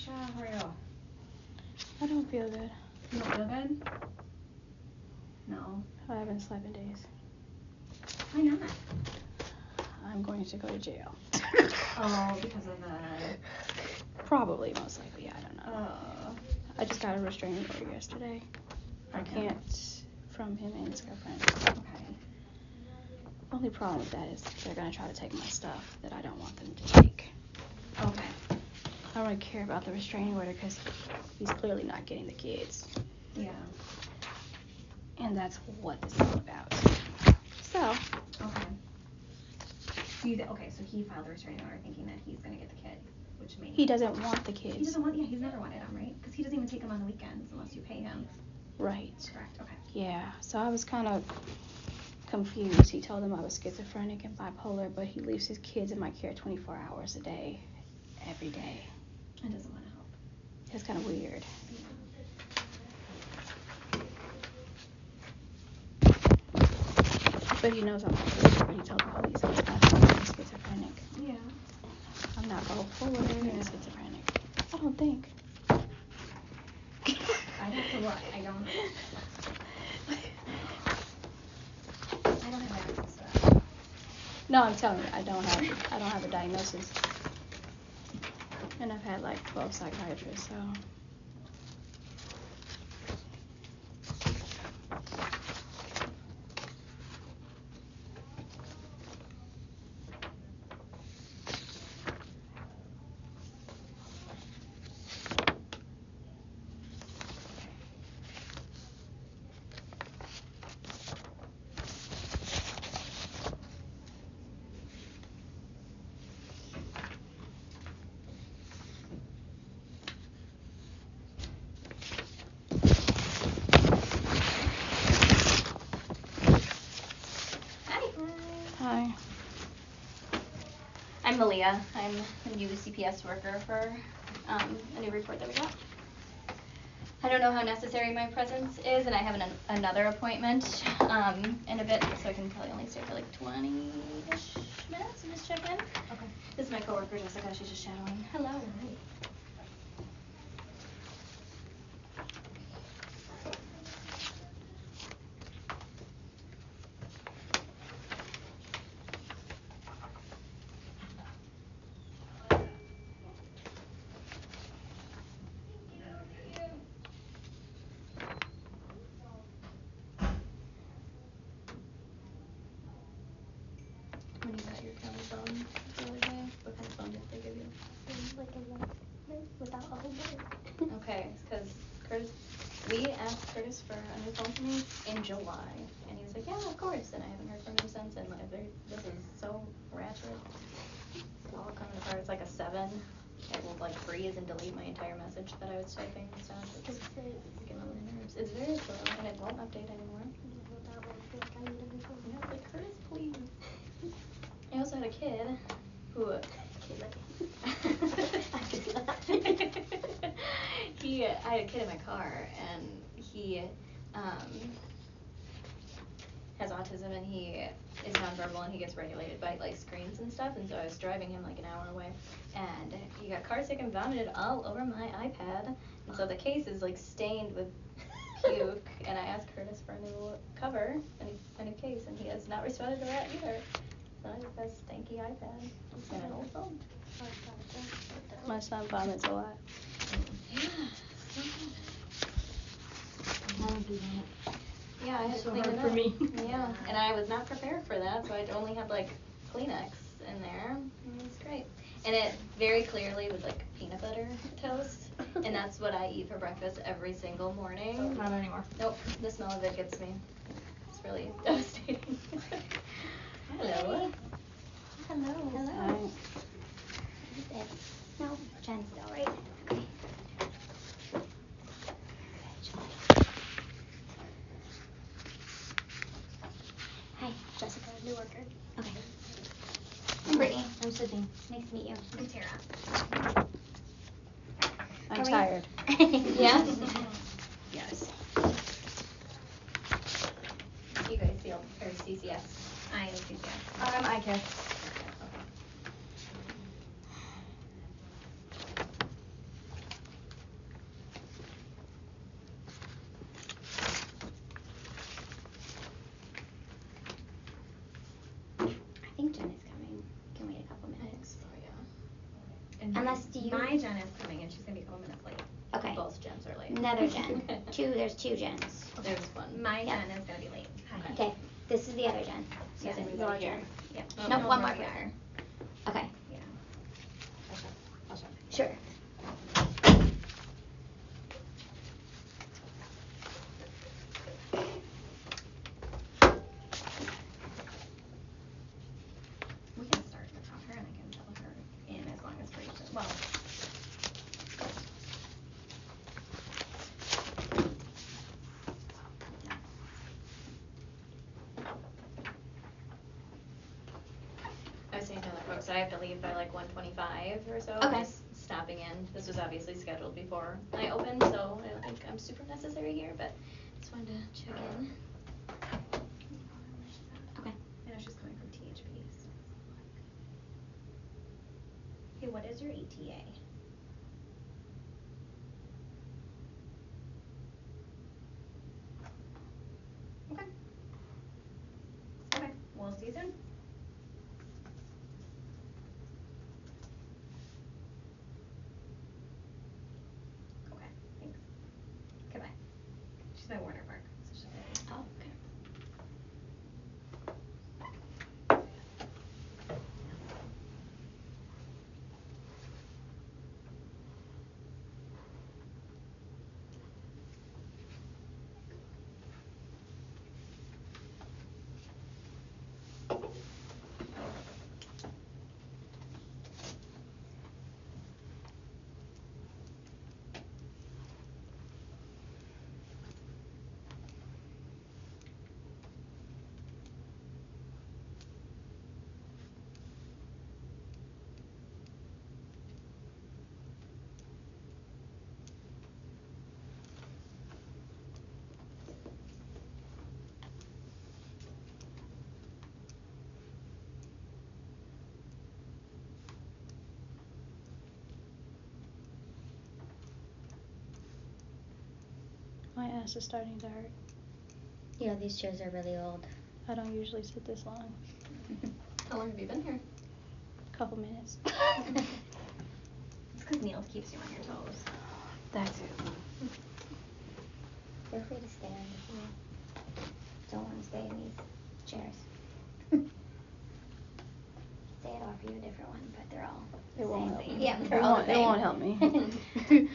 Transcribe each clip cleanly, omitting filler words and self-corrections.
Michelle, how are you? I don't feel good. You don't feel good? No. I haven't slept in days. Why not? I'm going to go to jail. Oh, because of the... Probably, most likely. I don't know. Oh. I just got a restraining order yesterday. I Okay. can't from him and his girlfriend. Okay. The only problem with that is they're going to try to take my stuff that I don't want them to take. Okay. I don't really care about the restraining order because he's clearly not getting the kids. Yeah. And that's what this is all about. So. Okay. Okay, so he filed a restraining order thinking that he's going to get the kid, which means... He doesn't want the kids. He doesn't want... Yeah, he's never wanted them, right? Because he doesn't even take them on the weekends unless you pay him. Right. Correct, okay. Yeah, so I was kind of confused. He told them I was schizophrenic and bipolar, but he leaves his kids in my care 24 hours a day, every day. And doesn't want to help. It's kind of weird. But he knows I'm bipolar, but he told the police I'm schizophrenic. Yeah. I'm not bipolar and schizophrenic. I don't think. I'd have to look. I don't have access to that. No, I'm telling you, I don't have a diagnosis. And I've had like 12 psychiatrists, so. Hi. I'm Malia. I'm the new CPS worker for a new report that we got. I don't know how necessary my presence is, and I have another appointment in a bit, so I can probably only stay for like 20-ish minutes and just check in. Okay. This is my coworker, Jessica. She's just shadowing. Hello. Hi. When you got your county phone the other day, what kind of phone did they give you? Like a white without a whole button. Okay, because we asked Curtis for a new phone for me in July, and he was like, yeah, of course, and I haven't heard from him since, and like, this is so ratchet. It's all coming apart. It's like a 7. It will like freeze and delete my entire message that I was typing and stuff. It's getting on my nerves. It's very slow, and it won't update anymore. Yeah, it's like, Curtis, please. I also had a kid who... I had a kid in my car, and he has autism, and he is nonverbal, and he gets regulated by like screens and stuff, and so I was driving him like an hour away, and he got car sick and vomited all over my iPad, and so the case is like stained with puke, and I asked Curtis for a new cover, a new case, and he has not responded to that either. So I just have a stanky iPad and an old phone. My son vomits a lot. Yeah, I had to So clean hard it for up. me. Yeah, and I was not prepared for that, so I only had like Kleenex in there. It was great. And it very clearly was like peanut butter toast, and that's what I eat for breakfast every single morning. Not anymore. Nope, the smell of it gets me. It's really devastating. Hello. Hello. Hi. No, Jen's still right. Okay. Hi, Jessica, new worker. Okay. I'm Brittany. I'm Sydney. Nice to meet you. I'm Tara. I'm tired. Yeah? Yes. You guys feel, or CCS? I am CPS. I'm Icare. Unless do you. My Jen is coming and she's gonna be a couple minutes late. Okay. Both gens are late. Another Jen. There's two Jens. There's one. My Yeah. Jen is gonna be late. Hi. Okay. This is the other Jen. So Yes. it's Everybody your here. Jen. Yep. Oh, No, no, one more more quicker. here. Okay. Yeah. I'll check. Sure. We can start without her and I can tell her in as long as Rachel, well. I was saying to other folks that I have to leave by like 1:25 or so. Okay. Just stopping in. This was obviously scheduled before I opened, so I don't think I'm super necessary here, but just wanted to check in. Okay. I know she's coming from THP. So. Hey, what is your ETA? Okay. Okay, we'll see you soon. Okay, thanks. Goodbye. She's by Warner Park, so she's gonna Oh, okay. My ass is starting to hurt. Yeah, these chairs are really old. I don't usually sit this long. How long have you been here? Couple minutes. It's because Neil keeps you on your toes. That's it. Feel free to stand if you don't want to stay in these chairs. They had offer you a different one, but they're all the It won't same. help me. Yeah, It they're all the won't- it same. won't help me.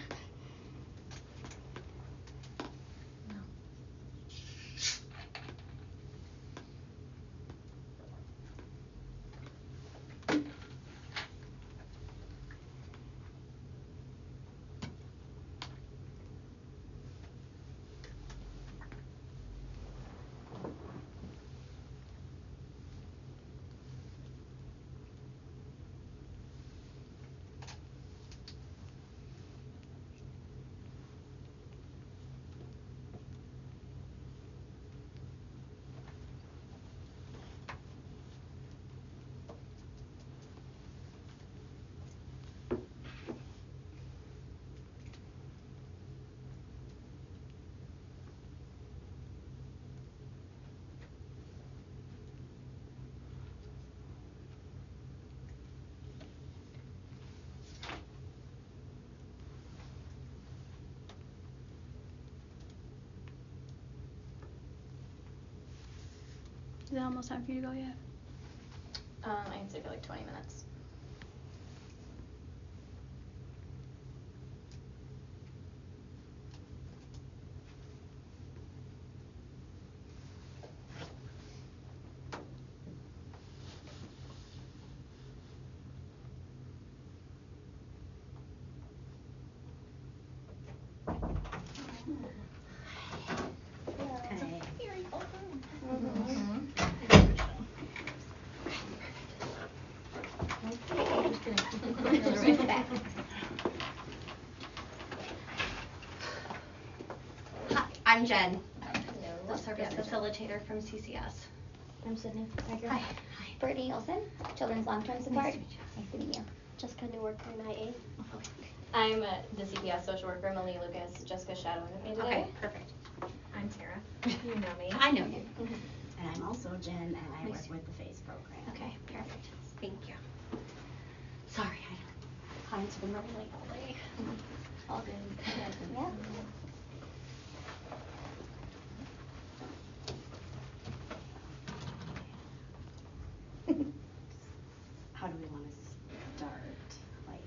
Is it almost time for you to go yet? I can stay for like 20 minutes. Hi, I'm Jen, Hello. the service facilitator from CCS. I'm Sydney. Hi. Brittany Olson, Children's Long-Term Support. to meet you. Nice to meet you. Jessica, new worker in IA. I'm the CPS social worker, Malie Lucas. Jessica's shadowing with me today. Okay, perfect. I'm Tara. You know me. I know you. And I'm also Jen, and I work with the FACE program. Okay, perfect. Thank you. Sorry, Clients have been running late all day. All good. Yeah. How do we want to start? Like,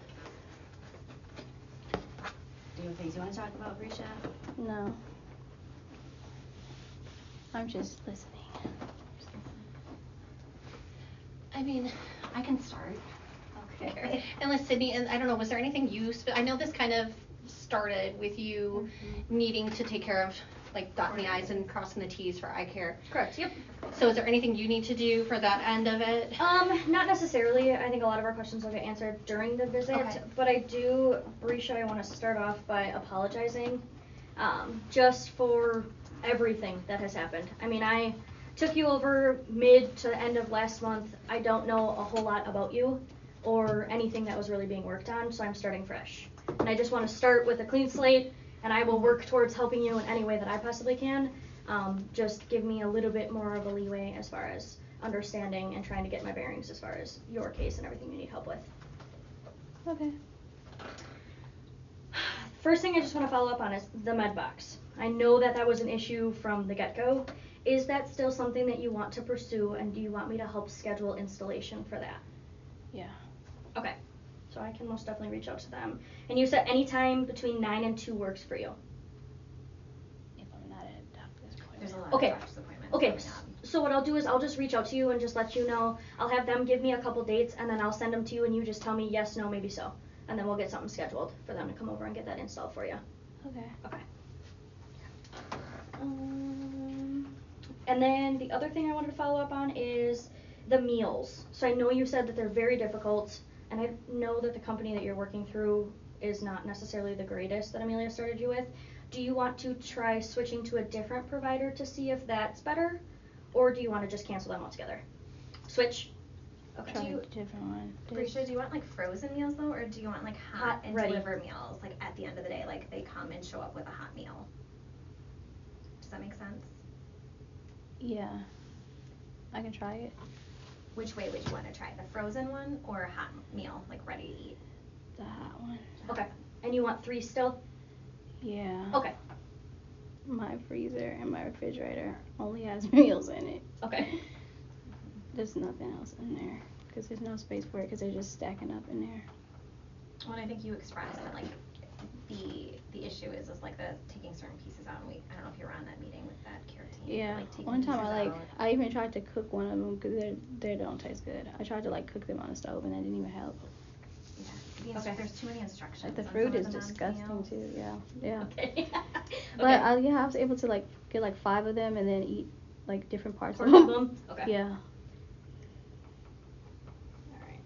do you have things you want to talk about, Brisha? No. I'm just listening. I mean, I can start. Okay. Unless Sydney, and I don't know, was there anything you, I know this kind of started with you needing to take care of, like, dotting the I's and crossing the T's for Icare. Correct, yep. So is there anything you need to do for that end of it? Not necessarily. I think a lot of our questions will get answered during the visit. Okay. But I do, Brisha, I want to start off by apologizing, just for everything that has happened. I mean, I took you over mid to end of last month. I don't know a whole lot about you or anything that was really being worked on, so I'm starting fresh. And I just want to start with a clean slate, and I will work towards helping you in any way that I possibly can. Just give me a little bit more of a leeway as far as understanding and trying to get my bearings as far as your case and everything you need help with. Okay. First thing I just want to follow up on is the med box. I know that that was an issue from the get-go. Is that still something that you want to pursue, and do you want me to help schedule installation for that? Yeah. Okay. So I can most definitely reach out to them. And you said any time between 9 and 2 works for you. If I'm not at a doctor's appointment. There's a lot Okay. of doctor's appointments Okay, coming up. so what I'll do is I'll just reach out to you and just let you know. I'll have them give me a couple dates, and then I'll send them to you, and you just tell me yes, no, maybe so. And then we'll get something scheduled for them to come over and get that installed for you. Okay. Okay. And then the other thing I wanted to follow up on is the meals. So I know you said that they're very difficult, and I know that the company that you're working through is not necessarily the greatest that Amelia started you with. Do you want to try switching to a different provider to see if that's better, or do you want to just cancel them altogether? Switch? Okay. Try Do you- a different one. Brisha, do you want like frozen meals though, or do you want like hot Hot, and ready. delivered meals, like at the end of the day, like they come and show up with a hot meal? Does that make sense? Yeah. I can try it. Which way would you want to try, the frozen one or a hot meal, like ready to eat? The hot one. Okay. And you want 3 still? Yeah. Okay. My freezer and my refrigerator only has meals in it. Okay. There's nothing else in there because there's no space for it because they're just stacking up in there. Well, and I think you expressed that like the issue is like the taking certain pieces out, and I don't know if you were on that meeting with that care team. Yeah. Like taking One time pieces out. I even tried to cook one of them because they don't taste good. I tried to like cook them on the stove and that didn't even help. Yeah. Okay. There's too many instructions. Like the on fruit some is of the disgusting meals. too. Yeah. Yeah. Okay. But I was able to like get like 5 of them and then eat like different parts Portion of of them. them? Okay. Yeah. Alright.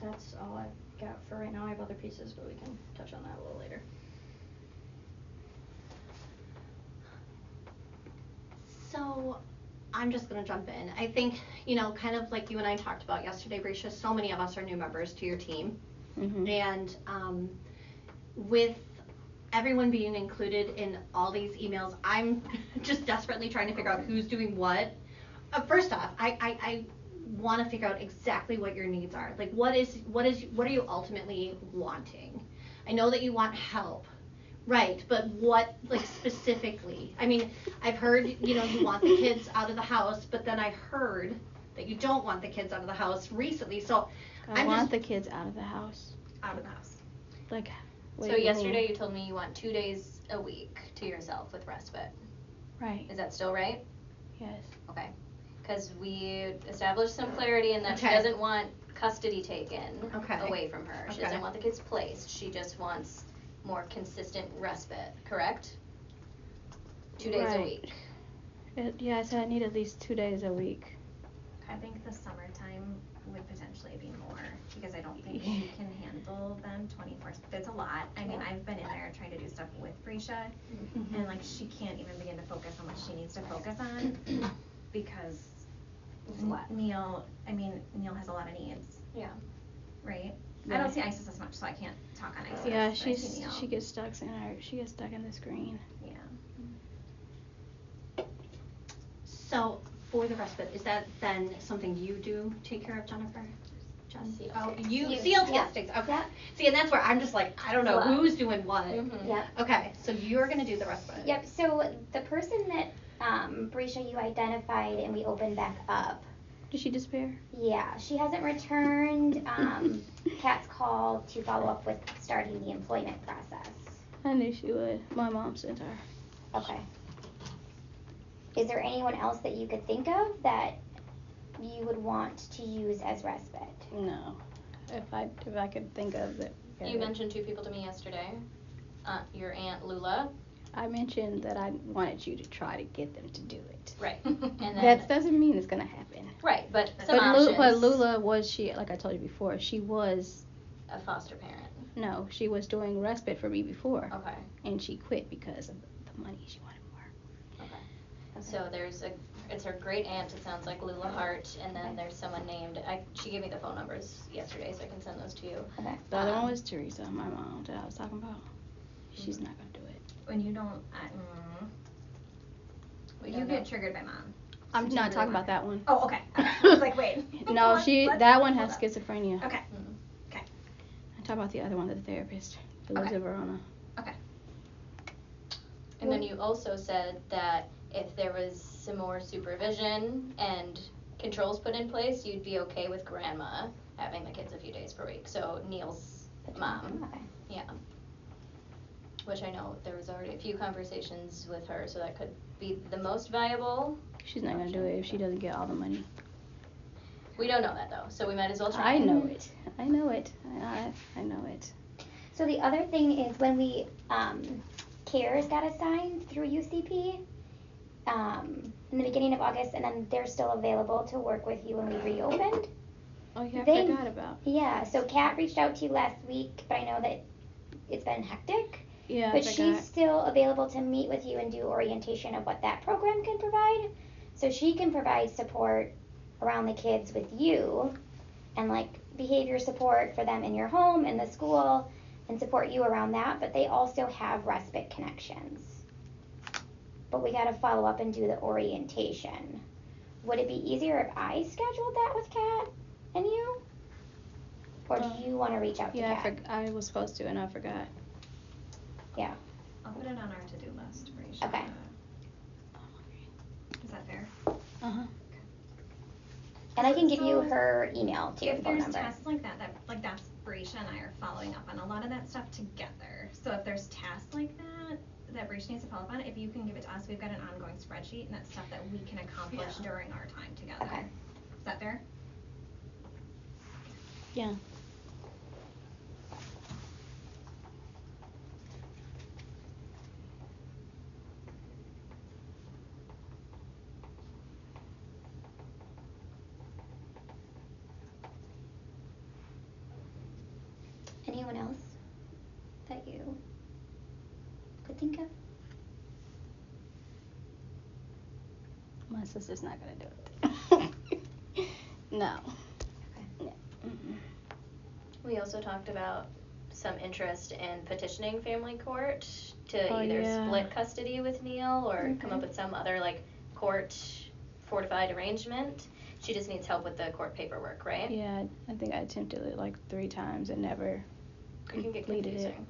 That's all I've got for right now. I have other pieces, but we can touch on that a little later. So, I'm just gonna jump in. I think, kind of like you and I talked about yesterday, Brisha, so many of us are new members to your team. Mhm. And with everyone being included in all these emails, I'm just desperately trying to figure out who's doing what. First off, I want to figure out exactly what your needs are. Like, what are you ultimately wanting? I know that you want help, right? But what, like, specifically? I mean, I've heard, you want the kids out of the house, but then I heard that you don't want the kids out of the house recently. So I want the kids out of the house. Out of the house. Like, what So do you mean? yesterday you told me you want 2 days a week to yourself with respite. Right. Is that still right? Yes. Okay. Because we established some clarity in that she Okay. doesn't want custody taken Okay. away from her. She Okay. doesn't want the kids placed. She just wants more consistent respite, correct? 2 days a Right. week. Yeah, I said I need at least 2 days a week. I think the summertime would potentially be more, because I don't think she can handle them 24. There's a lot. I mean, I've been in there trying to do stuff with Brisha, and like she can't even begin to focus on what she needs to focus on because Neil has a lot of needs, Yeah. right? I Yeah. don't see Isis as much, so I can't talk on Isis. Yeah, but I see Neil. she gets stuck in the screen. Yeah. So, for the respite, is that then something you do take care of, Jennifer? Jesse? Oh, you, You. CLT Yeah. sticks, okay. Yeah. See, and that's where I'm just like, I don't know Wow. who's doing what. Mhm. Yep. Okay, so you're gonna do the respite. Yep. So the person that Brescia, you identified and we opened back up. Did she disappear? Yeah, she hasn't returned. Kat's called to follow up with starting the employment process. I knew she would. My mom sent her. Okay. Is there anyone else that you could think of that you would want to use as respite? No. If I could think of it. You mentioned 2 people to me yesterday. Your Aunt Lula. I mentioned that I wanted you to try to get them to do it. Right. And then That doesn't mean it's gonna happen. right, but some But, options. but Lula was like I told you before, she was A foster parent. no, she was doing respite for me before, Okay. and she quit because of the money she wanted more. Okay. So it's her great aunt, it sounds like, Lula Hart, and then there's someone named, she gave me the phone numbers yesterday, so I can send those to you. Okay. The other one was Teresa, my mom that I was talking about. She's not gonna do it. When you don't, We you don't get know. triggered by mom. I'm Did you not really talking want about that one. Oh, okay. I was like, wait. No, that one has hold up. schizophrenia. Okay. Mhm. I talk about the other one, the therapist who lives Okay. in Verona. Okay. And then you also said that if there was some more supervision and controls put in place, you'd be okay with grandma having the kids a few days per week. So Neil's mom. Okay. Yeah. Which I know there was already a few conversations with her, so that could be the most viable. She's not gonna do it if she doesn't get all the money. We don't know that though, so we might as well try. I know it. I know it. I know it. So the other thing is when we CARES got assigned through UCP in the beginning of August, and then they're still available to work with you when we reopened. Oh yeah, I They- forgot about. Yeah. So Kat reached out to you last week, but I know that it's been hectic. Yeah, But I she's forgot. still available to meet with you and do orientation of what that program can provide. So she can provide support around the kids with you and like behavior support for them in your home, in the school, and support you around that. But they also have respite connections. But we got to follow up and do the orientation. Would it be easier if I scheduled that with Kat and you? Or do you want to reach out to Yeah, Kat? I was supposed to and I forgot. Yeah. I'll put it on our to-do list for you. Okay. Is that fair? Uh-huh. And I can give you So, her email too, If phone there's number. tasks like that, that's Brescia and I are following up on a lot of that stuff together. So if there's tasks like that Brescia needs to follow up on, if you can give it to us, we've got an ongoing spreadsheet and that's stuff that we can accomplish during our time together. Okay. Is that fair? Yeah. Anyone else that you could think of? My sister's not gonna do it. No. Okay. No. Mm-mm. We also talked about some interest in petitioning family court to Oh, either yeah. split custody with Neil or come Okay. up with some other like court fortified arrangement. She just needs help with the court paperwork, right? Yeah, I think I attempted it like 3 times and never It can get completed it. confusing.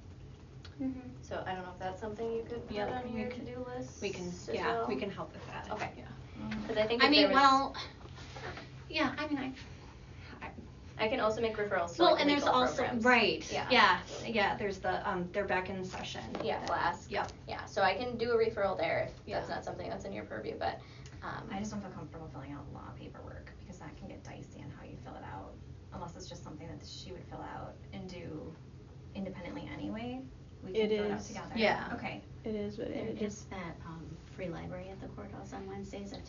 Mm-hmm. So I don't know if that's something you could put Yeah, on we your can- to-do list. We can, as yeah, well? we can help with that. Okay. Yeah. Because I think I if mean, there was, well, yeah, I mean, I can also make referrals to well, like and there's legal also, programs. right, Yeah. yeah, there's the, they're back in session. Yeah, class. Yep. Yeah, so I can do a referral there if Yeah. that's not something that's in your purview, but, I just don't feel comfortable filling out law paperwork because that can get dicey on how you fill it out. Unless it's just something that she would fill out and do independently anyway. We can It fill it out is. together. Yeah. Okay. It is, but There it is just that free library at the courthouse on Wednesdays. I've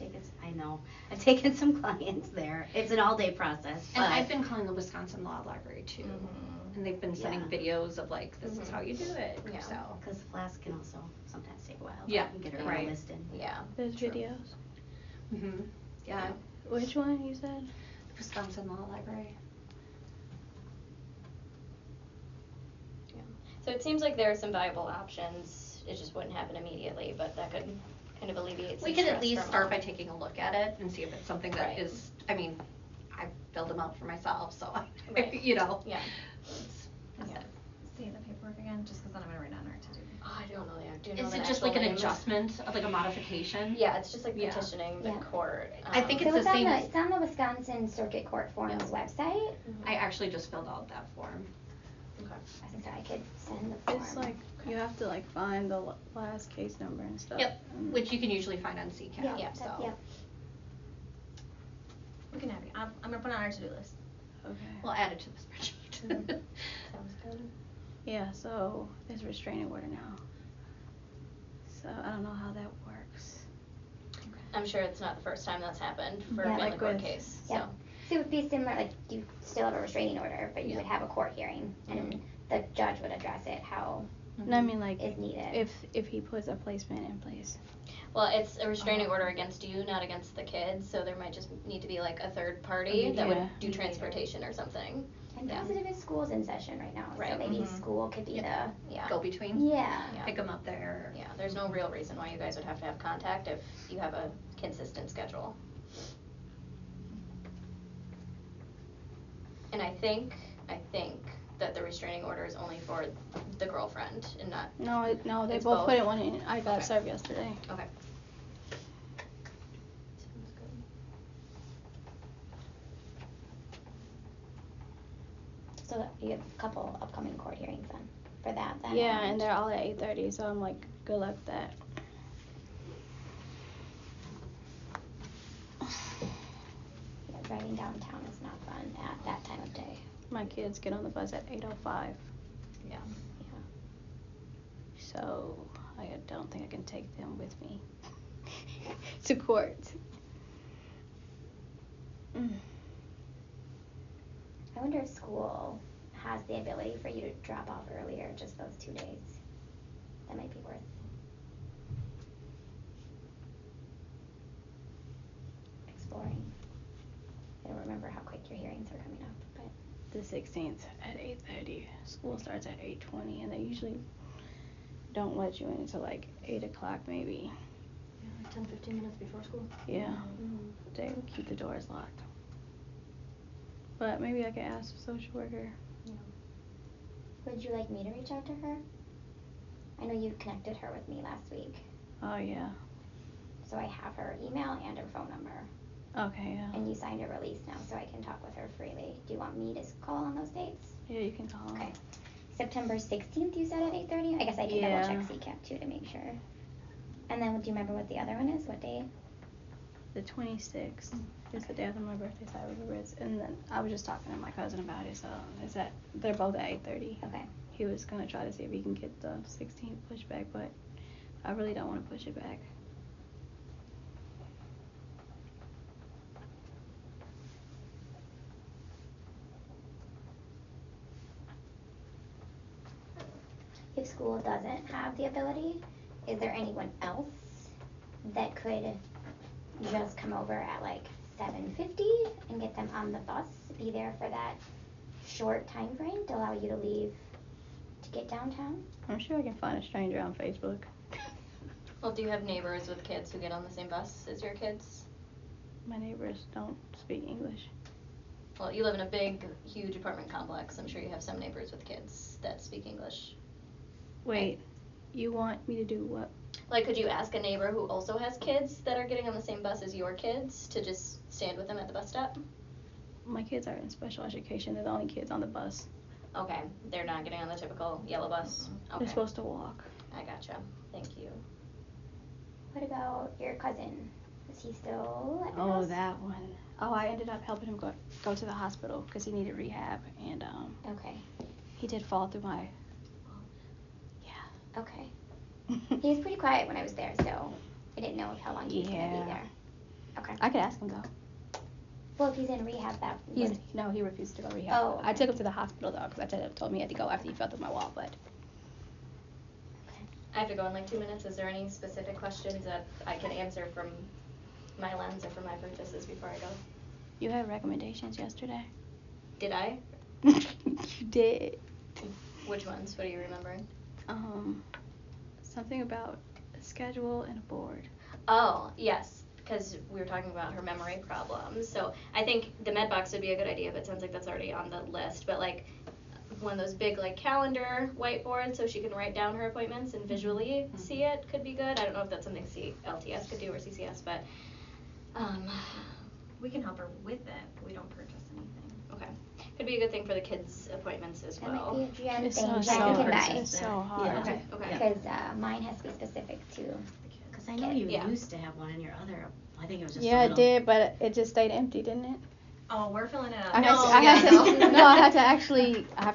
taken some clients there. It's an all-day process. And but I've been calling the Wisconsin Law Library too. Mhm. And they've been sending Yeah. videos of like, this is how you do it, Yeah. so. Because the class can also sometimes take a while. Yeah, to get her right. listed. yeah. there's True. videos. Mm-hmm. Yeah, Which one you said? Wisconsin Law Library. So it seems like there are some viable options. It just wouldn't happen immediately, but that could kind of alleviates We some can at stress least for start by mom. taking a look at it and see if it's something that Right. is, I mean, I filled them out for myself, so, Right. you know. Yeah. Yeah. Say the paperwork again, just 'cause then I'm gonna write down our to-do. Oh, I don't know the, do you know Is the it just actual like an name? adjustment, of like a modification? Yeah, it's just like Yeah. petitioning the Yeah. court. I think So it's it's the on same the, as- it's on the Wisconsin Circuit Court Forum's website. I actually just filled out that form. Okay. I think I could send the form. It's like, you have to like find the last case number and stuff. Yep, and- which you can usually find on CCAP, Yeah, so. Yep. We can have you. I'm gonna put it on our to-do list. Okay. We'll add it to the spreadsheet. Sounds good. Yeah, so there's a restraining order now. So I don't know how that works. I'm sure it's not the first time that's happened for a Yeah, family like court with- case, so. Yeah. So it would be similar, like you still have a restraining order, but you would have a court hearing, and the judge would address it how No, I mean like, is needed. if he puts a placement in place. Well, it's a restraining order against you, not against the kids, so there might just need to be like a third party that would Yeah. do transportation or something. And Yeah. positive is school's in session right now, so Right. maybe Mhm. school could be Yeah, Go between, yeah. Yeah. pick them up there. yeah, there's no real reason why you guys would have to have contact if you have a consistent schedule. And I think that the restraining order is only for the girlfriend and not, No, they It's both both? put it one in. I got Okay. served yesterday. okay. So you have a couple upcoming court hearings then, for that then. Yeah, and they're all at 8:30, so I'm like, good luck with that. Yeah, driving downtown is not fun at that time of day. My kids get on the bus at 8:05. Yeah. So I don't think I can take them with me to court. I wonder if school has the ability for you to drop off earlier just those 2 days. That might be worth. Exploring. I don't remember how quick your hearings are coming up, but The 16th at 8:30. School starts at 8:20, and they usually don't let you in until like 8 o'clock maybe. Yeah, like 10-15 minutes before school. Yeah, they would keep the doors locked. But maybe I could ask the social worker. would you like me to reach out to her? I know you connected her with me last week, Oh yeah. so I have her email and her phone number. Okay, yeah. And you signed a release now, so I can talk with her freely. Do you want me to call on those dates? Yeah, you can call 'em. Okay. September 16th, you said at 8:30? I guess I can Yeah. double check CCAP too to make sure. And then do you remember what the other one is? What day? The 26th is the day after my birthday, so I remember it. And then I was just talking to my cousin about it, so it's at, they're both at 8:30. Okay. He was gonna try to see if he can get the 16th pushed back, but I really don't want to push it back. If school doesn't have the ability, is there anyone else that could just come over at like 7:50 and get them on the bus, be there for that short time frame to allow you to leave to get downtown? I'm sure I can find a stranger on Facebook. Well, do you have neighbors with kids who get on the same bus as your kids? My neighbors don't speak English. Well, you live in a big, huge apartment complex. I'm sure you have some neighbors with kids that speak English. Wait, you want me to do what? Like, could you ask a neighbor who also has kids that are getting on the same bus as your kids to just stand with them at the bus stop? My kids are in special education. They're the only kids on the bus. Okay, they're not getting on the typical yellow bus? Okay, They're supposed to walk. I gotcha. Thank you. What about your cousin? Is he still at the Oh, house? that one. Oh, I ended up helping him go to the hospital because he needed rehab, and Okay. he did fall through my. Okay. He was pretty quiet when I was there, so I didn't know how long he was gonna Yeah. be there. Okay. I could ask him though. Well, if he's in rehab, that He refused to go to rehab. Oh, I took him to the hospital though because I told me he had to go after he fell through my wall. But I have to go in like 2 minutes. Is there any specific questions that I can answer from my lens or from my purchases before I go? you had recommendations yesterday. Did I? You did. Which ones? What are you remembering? Something about a schedule and a board. Oh, yes, because we were talking about her memory problems. So I think the med box would be a good idea, but it sounds like that's already on the list. But like one of those big like calendar whiteboards so she can write down her appointments and visually see it could be good. I don't know if that's something LTS could do or CCS, but We can help her with it. We don't purchase anything. okay. Could be a good thing for the kids' appointments as That might well. be a Jen It's thing so, Jen can buy. it's so hard. Yeah. Okay, okay. Because mine has to be specific to. Because I know you Yeah. used to have one in your other, I think it was just a Yeah, it little. did, but it just stayed empty, didn't it? Oh, we're filling it up. I No, had to, yeah, no. I have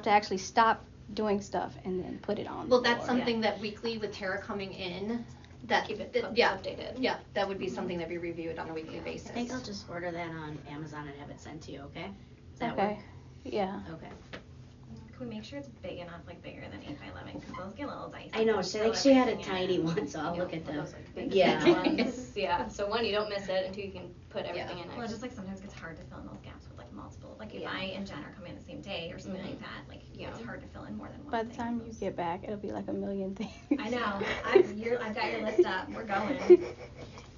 to actually stop doing stuff and then put it on. Well, the that's floor. something that weekly with Tara coming in, that, Keep it yeah, updated. yeah, that would be something that be reviewed on a weekly basis. I think I'll just order that on Amazon and have it sent to you, okay? Does that Okay. work? Yeah. Okay. Can we make sure it's big enough, like bigger than 8x11? Because those get a little dicey. I know, to she, fill like, she had a everything tiny in. one, so I'll look at the, Those, like, big yeah. ones. Yeah, so one, you don't miss it, and two, you can put everything in Well, it. it just like sometimes gets hard to fill in those gaps with like multiple. Like if Yeah. I and Jen are coming the same day or something like that, like Yeah. it's hard to fill in more than one. By the thing. time you get back, it'll be like a million things. I know. I've got your list up. We're going.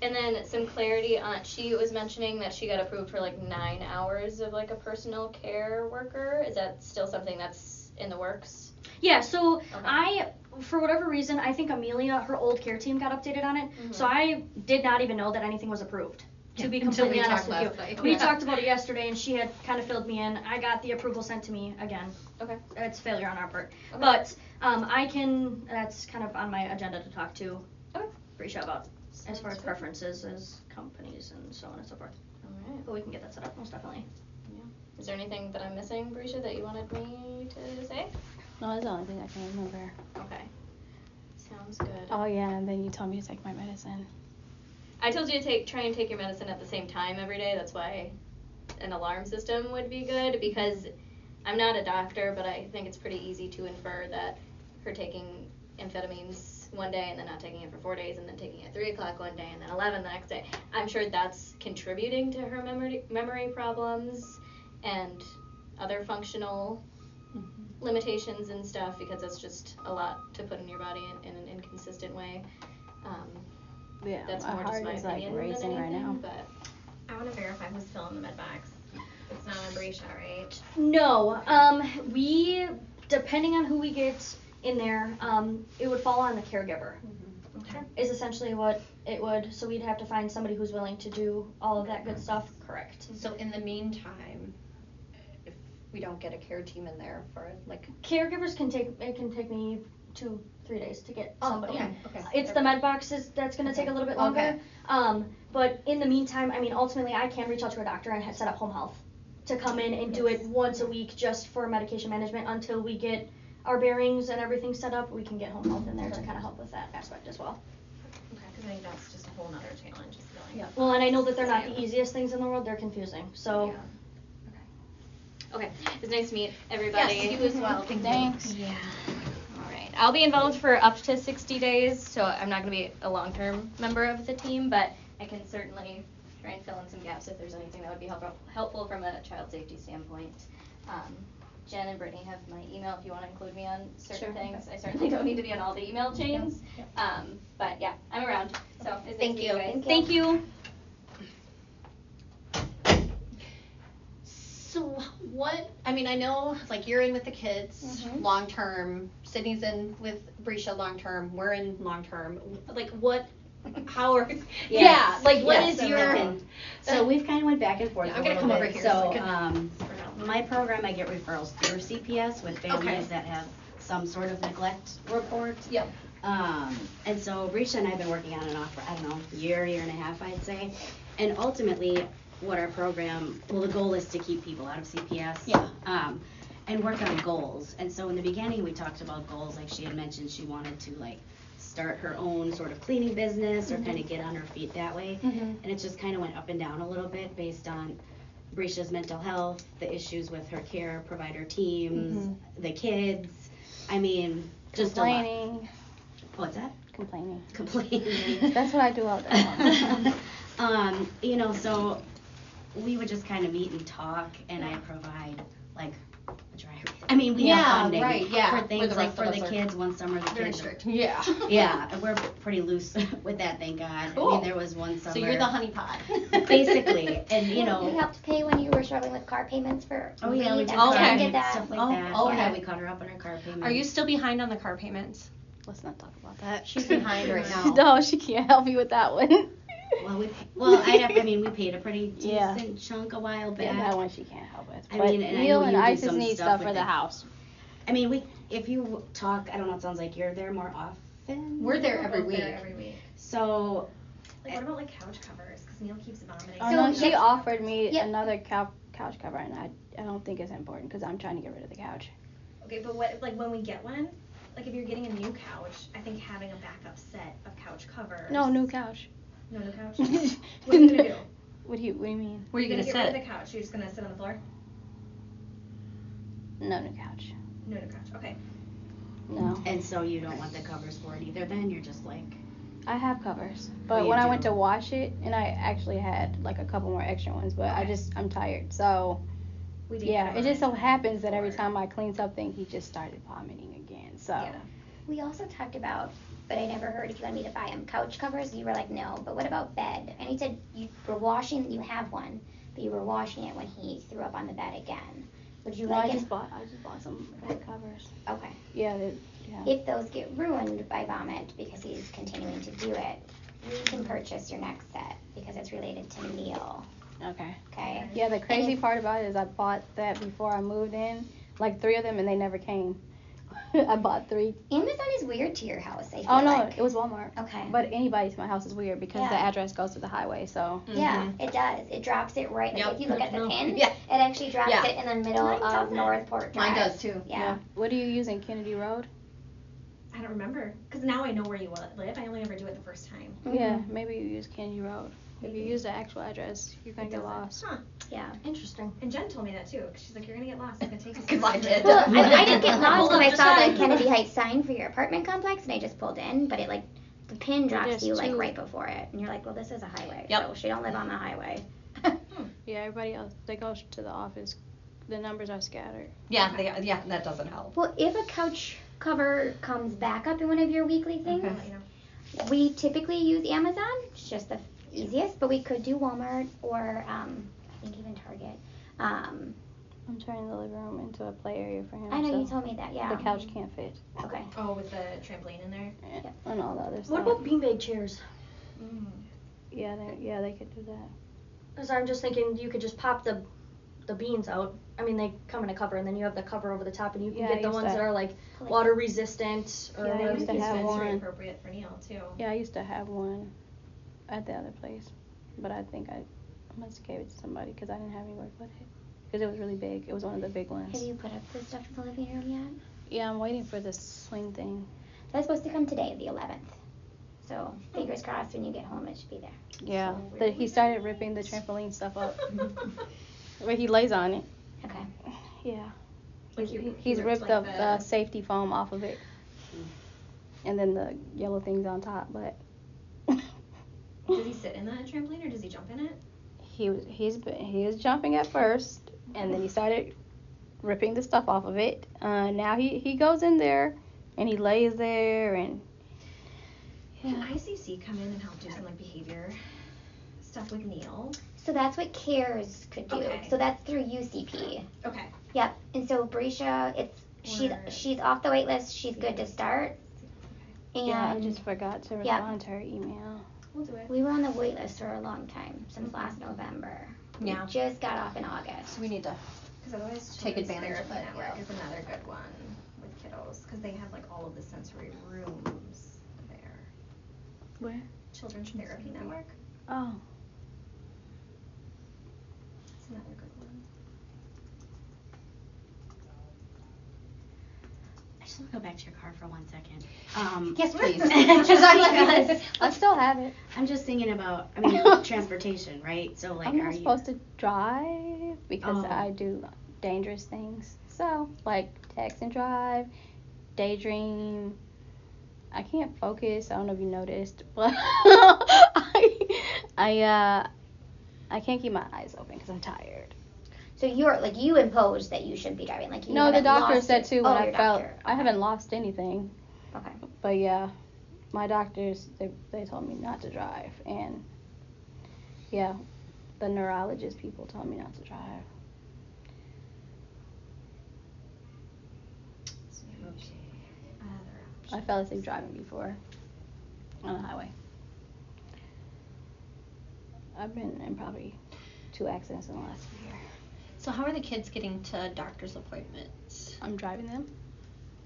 And then some clarity on, she was mentioning that she got approved for like 9 hours of like a personal care worker. Is that still something that's in the works? Yeah, so Okay. for whatever reason, I think Amelia, her old care team got updated on it. So I did not even know that anything was approved, to be Until we completely honest talked with you. last night. We Yeah. talked about it yesterday, and she had kind of filled me in. I got the approval sent to me again. Okay. It's failure on our part. Okay. But that's kind of on my agenda to talk to Okay. Brescia about as far as Sounds good. preferences as companies and so on and so forth. Alright. But we can get that set up, most definitely. Is there anything that I'm missing, Brescia, that you wanted me to say? No, that's the only thing I can remember. Okay. Sounds good. Oh yeah, and then you told me to take my medicine. I told you to try and take your medicine at the same time every day. That's why an alarm system would be good, because I'm not a doctor, but I think it's pretty easy to infer that her taking amphetamines one day and then not taking it for 4 days and then taking it at 3 o'clock one day and then 11 the next day. I'm sure that's contributing to her memory problems and other functional limitations and stuff, because it's just a lot to put in your body in an inconsistent way. Yeah, That's my more just heart my is like opinion racing than right anything, now. but I want to verify who's filling the med box. It's not on Brescia, right? No, we, depending on who we get in there, it would fall on the caregiver. Okay. Is essentially what it would, so we'd have to find somebody who's willing to do all of that good stuff, correct. So in the meantime, if we don't get a care team in there for like. Caregivers can take me 2-3 days to get somebody in. okay. It's the med boxes that's gonna take a little bit longer. Okay. But in the meantime, I mean, ultimately, I can reach out to a doctor and set up home health to come in and do it once a week just for medication management until we get our bearings and everything set up. We can get home health in there to kind of help with that aspect as well. Okay. Because I think that's just a whole nother challenge. Is filling Yeah. Well, and I know that they're not the easiest things in the world. They're confusing. So. okay. It's nice to meet everybody. Yes, you as well. Thank you. Thanks. Yeah. All right. I'll be involved for up to 60 days, so I'm not going to be a long-term member of the team, but I can certainly try and fill in some gaps if there's anything that would be helpful from a child safety standpoint. Jen and Brittany have my email if you want to include me on certain things. I certainly don't need to be on all the email chains. But yeah, I'm around. So it's nice to meet you guys. Thank you. So what, I mean, I know like you're in with the kids long term, Sydney's in with Brescia long term, we're in long term. Like what, how are, yeah, like what is so your, So we've kind of went back and forth Yeah, a I'm gonna little come bit. over here So, so I my program, I get referrals through CPS with families Okay. that have some sort of neglect report. Yep. And so Brescia and I have been working on and off for, I don't know, year and a half, I'd say. And ultimately, what our program, well, the goal is to keep people out of CPS. Yeah. And work on goals. And so in the beginning, we talked about goals, like she had mentioned she wanted to like start her own sort of cleaning business or kind of get on her feet that way. And it just kind of went up and down a little bit based on Brescia's mental health, the issues with her care provider teams, the kids. I mean, just Complaining. What's that? Complaining. Complaining. That's what I do all day long. You know, so we would just kind of meet and talk, and I provide like a dry erase. I mean, we have funding right, yeah, for where things the like rest for of the us are kids. One summer, the Very kids. strict. Yeah. Yeah, and we're pretty loose with that, thank God. I Cool. mean, there was one summer. So you're the honeypot. Basically, and you know. We helped pay when you were struggling with car payments for Oh yeah, we leave did and Okay. car Jen did payments, that. stuff like Oh, that. okay. Yeah, we caught her up on her car payments. Are you still behind on the car payments? Let's not talk about that. She's behind right now. No, she can't help you with that one. I mean, we paid a pretty decent Yeah. chunk a while back. Yeah, that one she can't help with. I But mean, and I Neil know and you do Isis some need stuff stuff with for the it. house. I mean, if you talk, I don't know, it sounds like you're there more often. We're there We're every both week. there every week. So, Like, what about like couch covers? Because Neil keeps vomiting. Oh So no, she yep. offered me Yep. another couch cover, and I don't think it's important because I'm trying to get rid of the couch. Okay, but what, like, when we get one, like, if you're getting a new couch, I think having a backup set of couch covers. No, new couch. No new couch? What are you gonna do? What do you mean? Where are you gonna get rid of sit? the couch? You're just gonna sit on the floor? No new couch. No new couch. Okay. No. and so you don't want the covers for it either. Then you're just like, I have covers, Oh, but you when I do? went to wash it, and I actually had like a couple more extra ones, but I'm tired. So We did yeah, get it one just so on happens that every before. time I clean something, he just started vomiting again. So Yeah. We also talked about, but I never heard if you wanted me to buy him couch covers. You were like, no. But what about bed? And he said you were washing. You have one, but you were washing it when he threw up on the bed again. Would you no, like I him? just bought some bed covers. Okay. Yeah, yeah. If those get ruined by vomit because he's continuing to do it, we can purchase your next set because it's related to Neil. Okay. Okay. Yeah, the crazy if- part about it is I bought that before I moved in, like 3 of them, and they never came. I bought 3. Amazon is weird to your house. I feel Oh no, like. it was Walmart. Okay. But anybody to my house is weird because the Yeah. address goes to the highway. So Yeah, it does. It drops it right. Like Yep. if you look at the pin, Yeah. it actually drops Yeah. it in the middle Mine of does that. Northport Drive. Mine does too. Yeah. what do you use in Kennedy Road? I don't remember. Because now I know where you live. I only ever do it the first time. Yeah, Mhm. maybe you use Kennedy Road. If you use the actual address, you're gonna It get doesn't. lost. Huh. Yeah. Interesting. And Jen told me that too. 'Cause she's like, you're gonna get lost. It's gonna take you. 'Cause I did. Well, I didn't get lost Hold when up, I just saw the fine. Kennedy Heights sign for your apartment complex, and I just pulled in, but it like the pin drops There's you like 2. right before it, and you're like, well, this is a highway, Yep. so she don't live on the highway. Yeah, everybody else they go to the office. The numbers are scattered. Yeah, that doesn't help. Well, if a couch cover comes back up in one of your weekly things, I'll let you know. we typically use Amazon. It's just the easiest, but we could do Walmart or I think even Target. I'm turning the living room into a play area for him. I know so you told me that. Yeah. the couch can't fit. Okay. Oh, with the trampoline in there? And all the other What stuff. about beanbag chairs? Yeah, they could do that. Because I'm just thinking you could just pop the beans out. I mean, they come in a cover, and then you have the cover over the top, and you can Yeah, I get the used ones to- that are like water resistant or Yeah, I That used might to be have sensory one. appropriate for Neil too. Yeah, I used to have one at the other place, but I think I must have gave it to somebody because I didn't have anywhere to put it. Because it was really big. It was one of the big ones. Have you put up the stuff in the living room yet? Yeah, I'm waiting for this swing thing. That's supposed to come today, the 11th. So fingers crossed when you get home, it should be there. Yeah, So but he started ripping the trampoline stuff up. But he lays on it. Okay. Yeah. Like He's he ripped like up the safety foam off of it. And then the yellow thing's on top, but Does he sit in that trampoline or does he jump in it? he was jumping at first, and then he started ripping the stuff off of it. Now he goes in there and he lays there and Can ICC come in and help do some like behavior stuff with Neil? So that's what CARES could do. Okay. So that's through UCP. Okay. Yep. And so Brescia, Or- she's off the wait list. She's good to start. And yeah, I just forgot to Yeah. respond to her email. We'll do it. we were on the wait list for a long time, since last November. Yeah. We just got off in August. So we need to. Because otherwise, Take Children's advantage of Therapy it, Network yeah. is another good one with kiddos because they have like all of the sensory rooms there. Where? Children's Therapy Network. Oh. It's another good one. I just want to go back to your car for 1 second. Yes, please. Because I'm like, I still have it. I'm just thinking about, I mean, transportation, right? So like, I'm are not you? supposed to drive because Oh. I do dangerous things. So, like text and drive, daydream. I can't focus. I don't know if you noticed, but I can't keep my eyes open because I'm tired. So you're like you imposed that you shouldn't be driving, like you No, the haven't doctor lost said it. too Oh, when your I felt doctor. I haven't lost anything. Okay. But yeah, my doctors they told me not to drive, and yeah, the neurologist people told me not to drive. I fell asleep driving before on the highway. I've been in probably 2 accidents in the last year. So how are the kids getting to doctor's appointments? I'm driving them.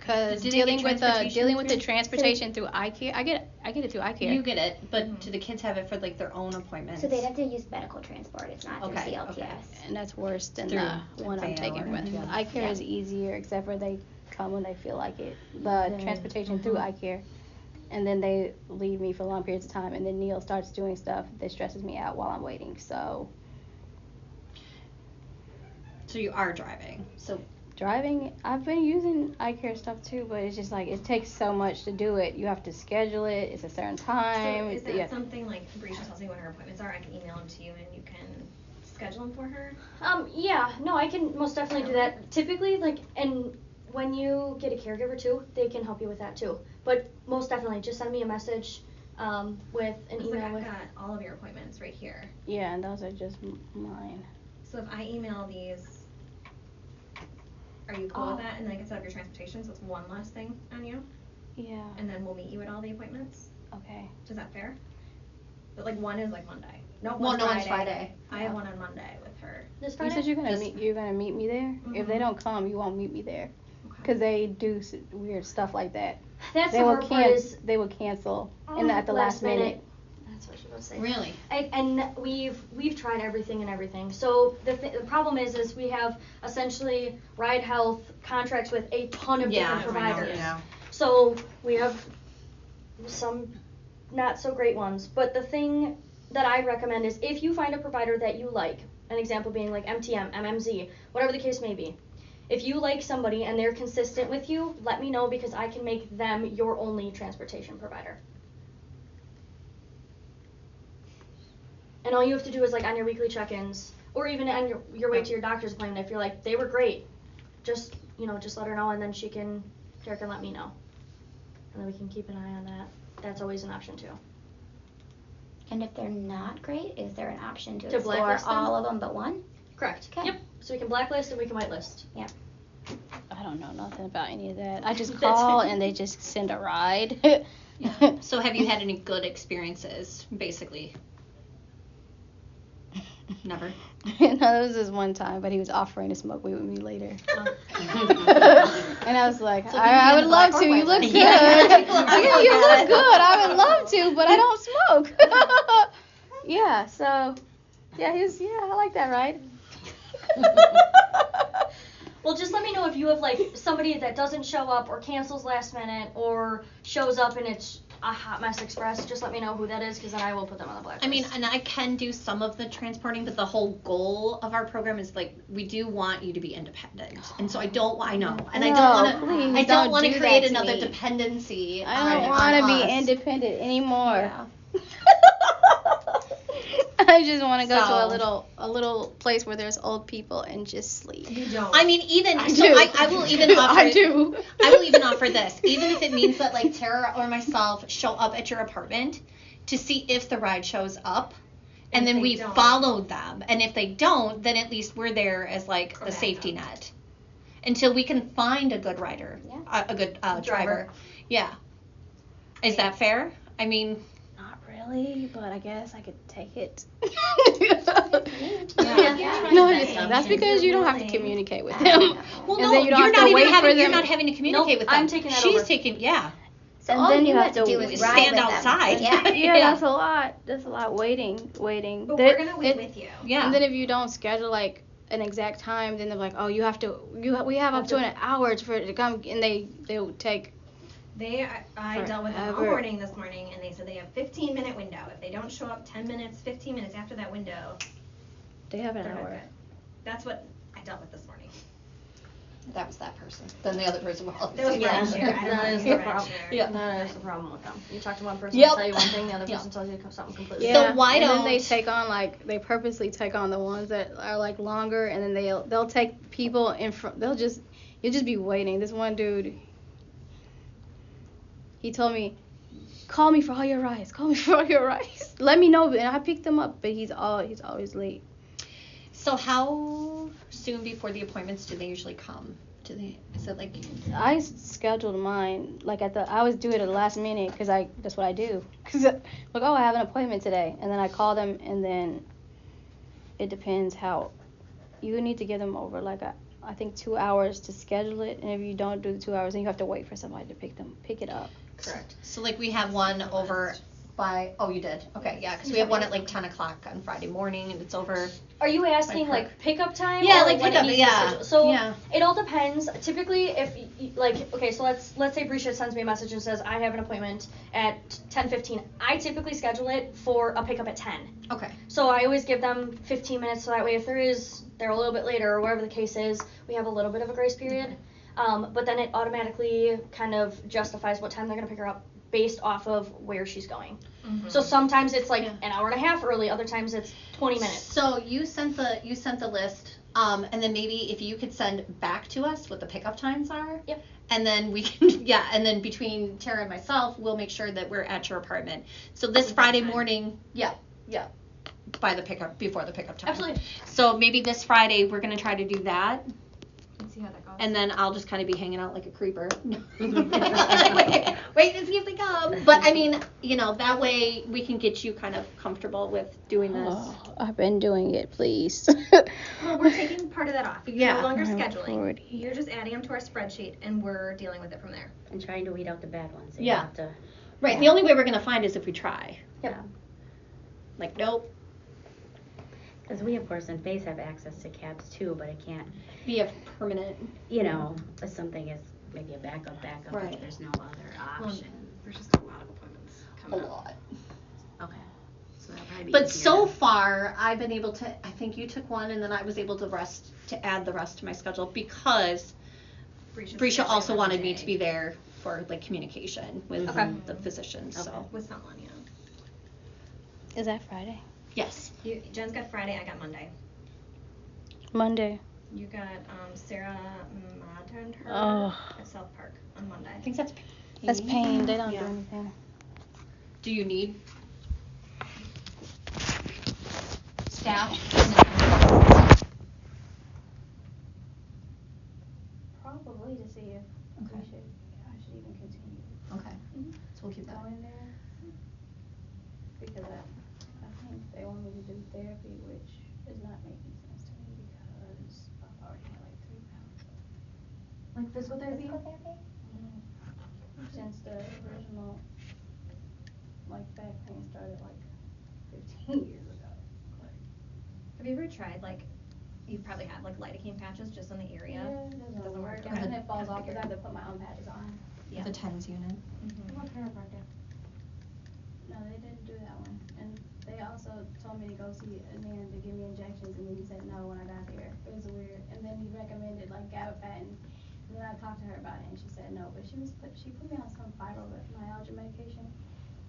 Cause Do they get dealing with the transportation transportation through icare, I get it through icare. You get it, but do the kids have it for like their own appointments? So they'd have to use medical transport. It's not Okay, through CLTS. okay. And that's worse than Through the one I'm Vail taking or- with. yeah. icare Yeah. is easier, except for they come when they feel like it. The transportation through icare, and then they leave me for long periods of time, and then Neil starts doing stuff that stresses me out while I'm waiting. So you are driving. So driving, I've been using icare stuff too, but it's just like it takes so much to do it. You have to schedule it. It's a certain time. So is that yeah. something like Brisha tells me when her appointments are, I can email them to you and you can schedule them for her? Yeah, no, I can most definitely do that. Typically, like, and when you get a caregiver too, they can help you with that too. But most definitely, just send me a message with an It's email. like I've with got all of your appointments right here. Yeah, and those are just mine. So if I email these, are you cool with that? And then I can set up your transportation, so it's one less thing on you. Yeah. And then we'll meet you at all the appointments. Okay. Is that fair? But like one is like Monday. No, Well, no, one's Friday. I have one on Monday with her. This You Friday? said you're gonna meet me there. If they Mhm. don't come, you won't meet me there. Okay. Cause they do weird stuff like that. That's They the will hard part is they will cancel at the last minute. That's what she was saying. really, And we've tried everything and everything. So the problem is we have essentially Ride Health contracts with a ton of different providers. Yeah. So we have some not so great ones. But the thing that I recommend is if you find a provider that you like, an example being like MTM, MMZ, whatever the case may be. If you like somebody and they're consistent with you, let me know because I can make them your only transportation provider. And all you have to do is like on your weekly check-ins, or even on your way to your doctor's appointment, if you're like, they were great, just let her know, and then Tara can let me know. And then we can keep an eye on that. That's always an option too. And if they're not great, is there an option to To explore blacklist them? all of them but one? Correct. Okay. Yep. So we can blacklist and we can whitelist. Yep. I don't know nothing about any of that. I just That's call it. and they just send a ride. So have you had any good experiences, basically? Never. No, there was this one time, but he was offering to smoke weed with me later. And I was like, So I you'd would be on the love black to. or You look white good. list. Yeah, you look good. I would love to, but I don't smoke. Yeah, so, yeah, I like that ride. Well, just let me know if you have like somebody that doesn't show up or cancels last minute or shows up and it's a hot mess express. Just let me know who that is because then I will put them on the blacklist. I mean, and I can do some of the transporting, but the whole goal of our program is like we do want you to be independent, and so I don't want to. I No, don't please want don't to do create that to another me. dependency. I don't on want to us. be independent anymore. Yeah. I just want to go to So- a little place where there's old people and just sleep. You don't. I mean, even I so, do. I will even offer. I do. I will even offer this, even if it means that like Tara or myself show up at your apartment to see if the ride shows up, and If then they we don't. follow them. And if they don't, then at least we're there as like the backup. safety net until we can find a good rider, Yeah. a good driver. Yeah. Is that fair? I mean, Not really, but I guess I could take it. Yeah. No, That's that's because you don't have to willing. communicate with them. well, And no, then you don't you're have not to even wait for having. You're them. not having to communicate Nope, with them. I'm taking that She's over. taking, yeah. So And all then you you have have to to do is stand ride with them. outside. Yeah. Yeah, that's a lot. That's a lot waiting. But There- we're gonna wait it- with you. Yeah. And then if you don't schedule like an exact time, then they're like, oh, we have up to an hour for it to come, and they'll take. I dealt with them all Forever. morning this morning, and they said they have 15-minute window. If they don't show up 10 minutes, 15 minutes after that window, They have an they're not hour. good. That's what I dealt with this morning. That was that person. then the other person will always That was say red yes. share. I don't know That if is it's the red problem. share. Yeah. That is the problem with them. You talk to one person, Yep. they tell you one thing, the other Yeah. person tells you something completely Yeah. So why and then they don't- take on like they purposely take on the ones that are like longer, and then they'll take people in front. You'll just be waiting. This one dude, he told me, call me for all your rides. Call me for all your rides. Let me know, and I picked him up, but he's always late. So how soon before the appointments do they usually come? Is it like? I scheduled mine like I always do it at the last minute because that's what I do. Cause like, oh, I have an appointment today, and then I call them, and then it depends how. You need to give them over like I think 2 hours to schedule it, and if you don't do the 2 hours, then you have to wait for somebody to pick it up. Correct. So like we have one over by, oh, you did? Okay, yeah, because we have one at like 10 o'clock on Friday morning, and it's over. Are you asking Like like pickup time? Yeah, or like when it pickup, needs to be yeah, scheduled? So yeah. it all depends. Typically, if like okay, so let's say Brisha sends me a message and says I have an appointment at 10:15. I typically schedule it for a pickup at 10. Okay. So I always give them 15 minutes, so that way if they're a little bit later or whatever the case is, we have a little bit of a grace period. But then it automatically kind of justifies what time they're gonna pick her up based off of where she's going. Mm-hmm. So sometimes it's like an hour and a half early, other times it's 20 minutes. So you sent the list, and then maybe if you could send back to us what the pickup times are. Yep. And then we can, and then between Tara and myself, we'll make sure that we're at your apartment. So this Friday morning, before the pickup time. Absolutely. So maybe this Friday we're gonna try to do that, Let's see how that goes. and then I'll just kind of be hanging out like a creeper. wait to see if they come. But I mean, that way we can get you kind of comfortable with doing this. Oh, I've been doing it, please. Well, we're taking part of that off. You're Yeah. no longer I'm scheduling. already- You're just adding them to our spreadsheet, and we're dealing with it from there. And trying to weed out the bad ones. So Yeah. You have to, Right. The only way we're gonna find is if we try. Yep. Like, nope. because we of course in FACE have access to cabs too, but it can't, Be a permanent. if something is maybe a backup, Right. if there's no other option. There's just a lot of appointments A coming up. lot. Okay. So that'll probably be But easier so to- far, I've been able to. I think you took one, and then I was able to add the rest to my schedule because Brisha also wanted me to be there for like communication with Okay. the physicians. So With someone, yeah. Is that Friday? yes. Jen's got Friday, I got Monday. Monday. You got Sarah Mattern Oh. at South Park on Monday. I think that's. That's pain. They don't Yeah. do anything. Do you need staff? Probably to see if Okay. I should even continue Okay. So we'll keep that. going there because I think they want me to do therapy, which is not making sense to me because I've already had like 3 pounds. Like physical therapy? Since the original like back pain started like 15 years ago. Have you ever tried you probably have lidocaine patches just on the area? Yeah, it doesn't work. Okay. And then it falls off because I have to put my own patches on. Yeah. The TENS unit. Mm-hmm. No, they didn't do that one. And they also told me to go see a man to give me injections, and then he said no when I got there. It was weird. And then he recommended gabapentin. And then I talked to her about it, and she said no. But she put me on some fibromyalgia medication.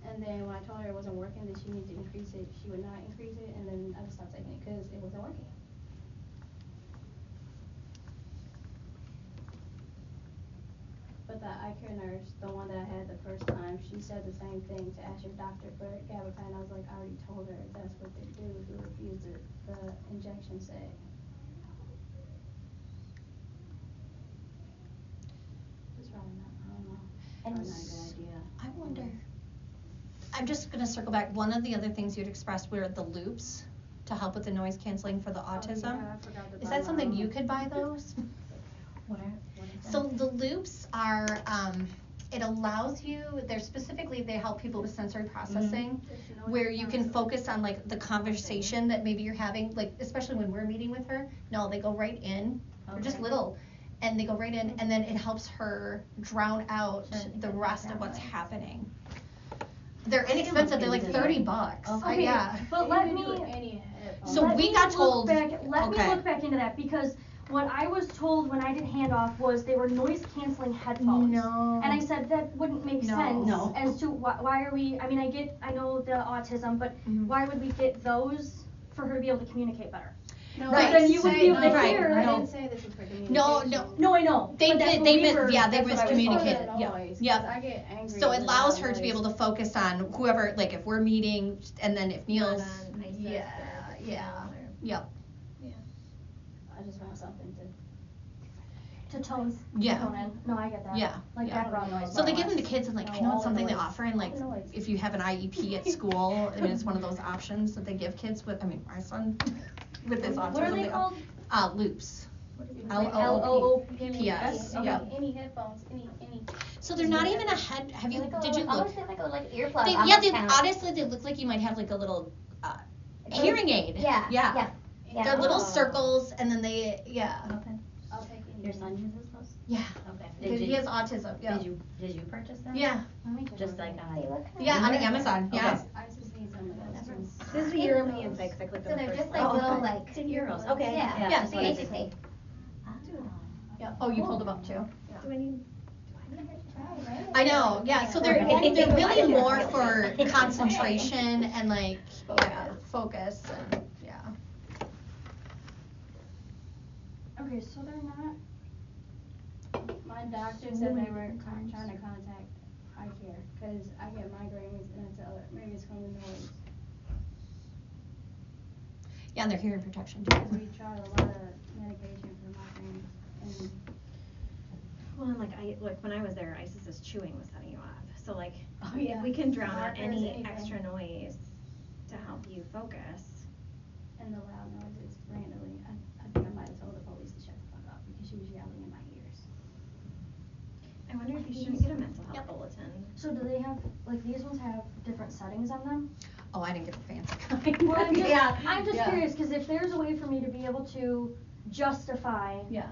And then when I told her it wasn't working, that she needed to increase it, she would not increase it. And then I just stopped taking it because it wasn't working. But the Icare nurse, the one that I had the first time, she said the same thing to ask your doctor for gabapentin. I was like, I already told her that's what they do. He refused it. The injection said. It's probably not. I don't know. Probably not a good idea. I wonder. I'm just gonna circle back. One of the other things you'd expressed were the loops to help with the noise canceling for the autism. Oh, yeah, I forgot to Is buy that something my you own. could buy those? What is that? So the loops are, it allows you, they help people with sensory processing, where you can focus on the conversation that maybe you're having, especially when we're meeting with her. No, they go right in, they're just little, and they go right in, and then it helps her drown out the rest of what's happening. They're inexpensive, they're like $30. Okay, Yeah. but let me So we got told. Let me okay. look back into that because What I was told when I did handoff was they were noise canceling headphones. No. And I said that wouldn't make No. sense No. as to why are we, I mean, I know the autism, but why would we get those for her to be able to communicate better? No, Right. Then you wouldn't be able to Right. hear. I No. didn't say this was for communication. No, I know. They but that's did- what they we mis- were- yeah, they that's what I was told. miscommunicated. It's Yeah. for the noise, Yep. 'cause I get angry. So with it allows loud her to be able to noise. focus on whoever, like if we're meeting, and then if Neil's, Not on ISIS yeah, or yeah, or- yep, I just want something to. To tone Yeah. in. No, I get that. yeah. Like yeah. background noise. So they more or give them to less. kids and like, No, you know all what's the something they noise. offer in like, All the noise. if you have an IEP at school, and it's one of those options that they give kids with, I mean, my son with his autism. What are they called? Loops. Like L-O-O-P-S, Okay. yeah. Any headphones, any. So they're not even a head, have you, did you look? Almost like earplugs. They, almost yeah, they, kinda like- honestly, they look like you might have like a little, hearing aid. Yeah. Yeah. Yeah. They're little Oh. circles, and then they, yeah. I'll take any. Your son uses those? Yeah. Okay. Because he has autism, yeah. Did you purchase them? Yeah, Just like on. They look kinda yeah, on weird. Amazon, yeah. Okay. I just need some of those too. This is the European fix. I clicked So on the they're first just one. like Oh, little okay. like. It's in euros. Okay. Yeah. Yeah, Basically. Yeah. Oh, you pulled them up too? Do I need? I know, yeah, so they're really more for concentration and like, yeah, focus and, yeah. Okay, so they're not. My doctor said they were trying to contact Icare, cause I get migraines and it's maybe it's from the noise. Yeah, and they're hearing protection too. Cause we tried a lot of medication for migraines and. Well, and like when I was there, ISIS's chewing was setting you off. So like, Oh, yeah. we can drown out Markers, any anything. extra noise to help you focus. And the loud noises randomly, I think I might have told the police to shut the fuck up because she was yelling in my ears. I wonder if you shouldn't get a mental health bulletin. So do they have, like these ones have different settings on them? Oh, I didn't get the fancy kind. Well, I'm just Yeah. curious, cause if there's a way for me to be able to justify. Yeah.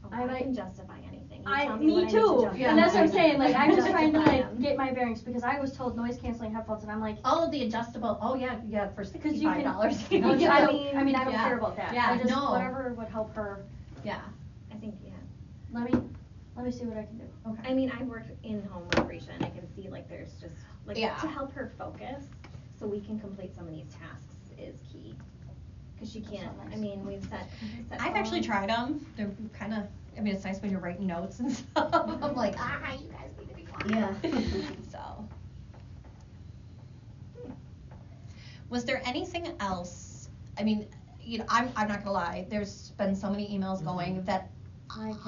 Oh, I I might- can justify anything. You I, tell me me what I need to too, justify. and that's what I'm saying, like, I'm just trying to Justify like them. get my bearings, because I was told noise canceling headphones, and I'm like, Oh, the adjustable, oh yeah, yeah, for cause you can. $65. Oh, yeah, I don't Yeah. care about that. Yeah, I just, no. whatever would help her, Yeah, I think, yeah. let me see what I can do. okay. I mean, I worked in home with Risha and I can see like there's just, like Yeah. to help her focus so we can complete some of these tasks is key. Cause she can't, I mean, we've set I've actually tried them, they're kinda, I mean, it's nice when you're writing notes and stuff, I'm like, you guys need to be quiet. Yeah. So. Was there anything else, I mean, you know, I'm not gonna lie, there's been so many emails going that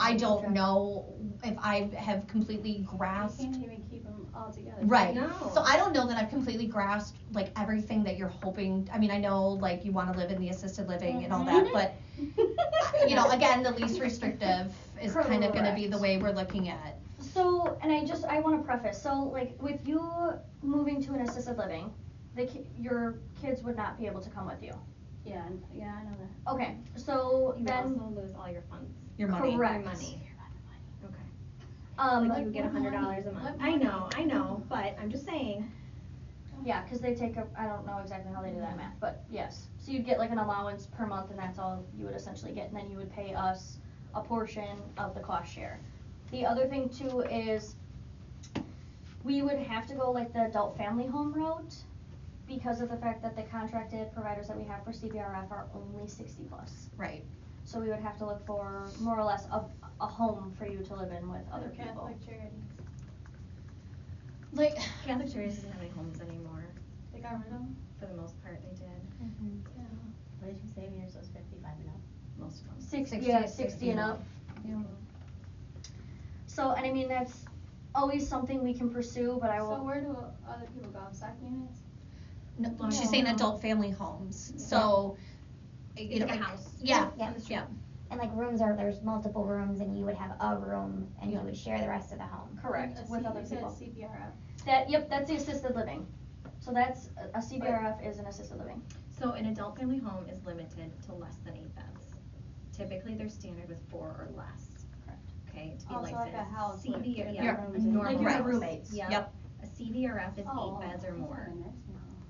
I don't know if I have completely You grasped. can't even keep them all together. Right. No. So I don't know that I've completely grasped like everything that you're hoping. I mean, I know like you want to live in the assisted living and all that, but you know, again, the least restrictive is kind of going to be the way we're looking at. So, and I want to preface, so like with you moving to an assisted living, your kids would not be able to come with you. Yeah, I know that. Okay, so You then, also lose all your funds. Your money. Correct. Your money. Okay. like, You get $100 a month. What I know, but I'm just saying. yeah, cause they take I don't know exactly how they do that math, but yes. So you'd get like an allowance per month and that's all you would essentially get, and then you would pay us a portion of the cost share. The other thing too is, we would have to go like the adult family home route, because of the fact that the contracted providers that we have for CBRF are only 60 plus. Right. So we would have to look for more or less a home for you to live in with other people. Catholic charities. Like. Catholic Charities doesn't have any homes anymore. They got rid of them? For the most part, they did. Yeah. What did you say, yours was 55 and up? Most of them. 60 and up. Yeah. So, and I mean, that's always something we can pursue, but I So will. where do other people go? Psych units? No, she's saying adult family homes. So. You know, Like a like- house. Yeah. Yeah. Yeah. And like there's multiple rooms, and you would have a room, and you would share the rest of the home. Correct, with other You said people. CPRF. Yep, that's the assisted living. So that's, a CBRF is an assisted living. So an adult family home is limited to less than 8 beds. Typically, they're standard with 4 or less. Correct. Okay, to be Also licensed. like a house with CB, different yeah, rooms a and- normal Like you have house. roommates. Yeah. Yep. A CBRF is Oh, 8 beds or that's more. like a nursing home.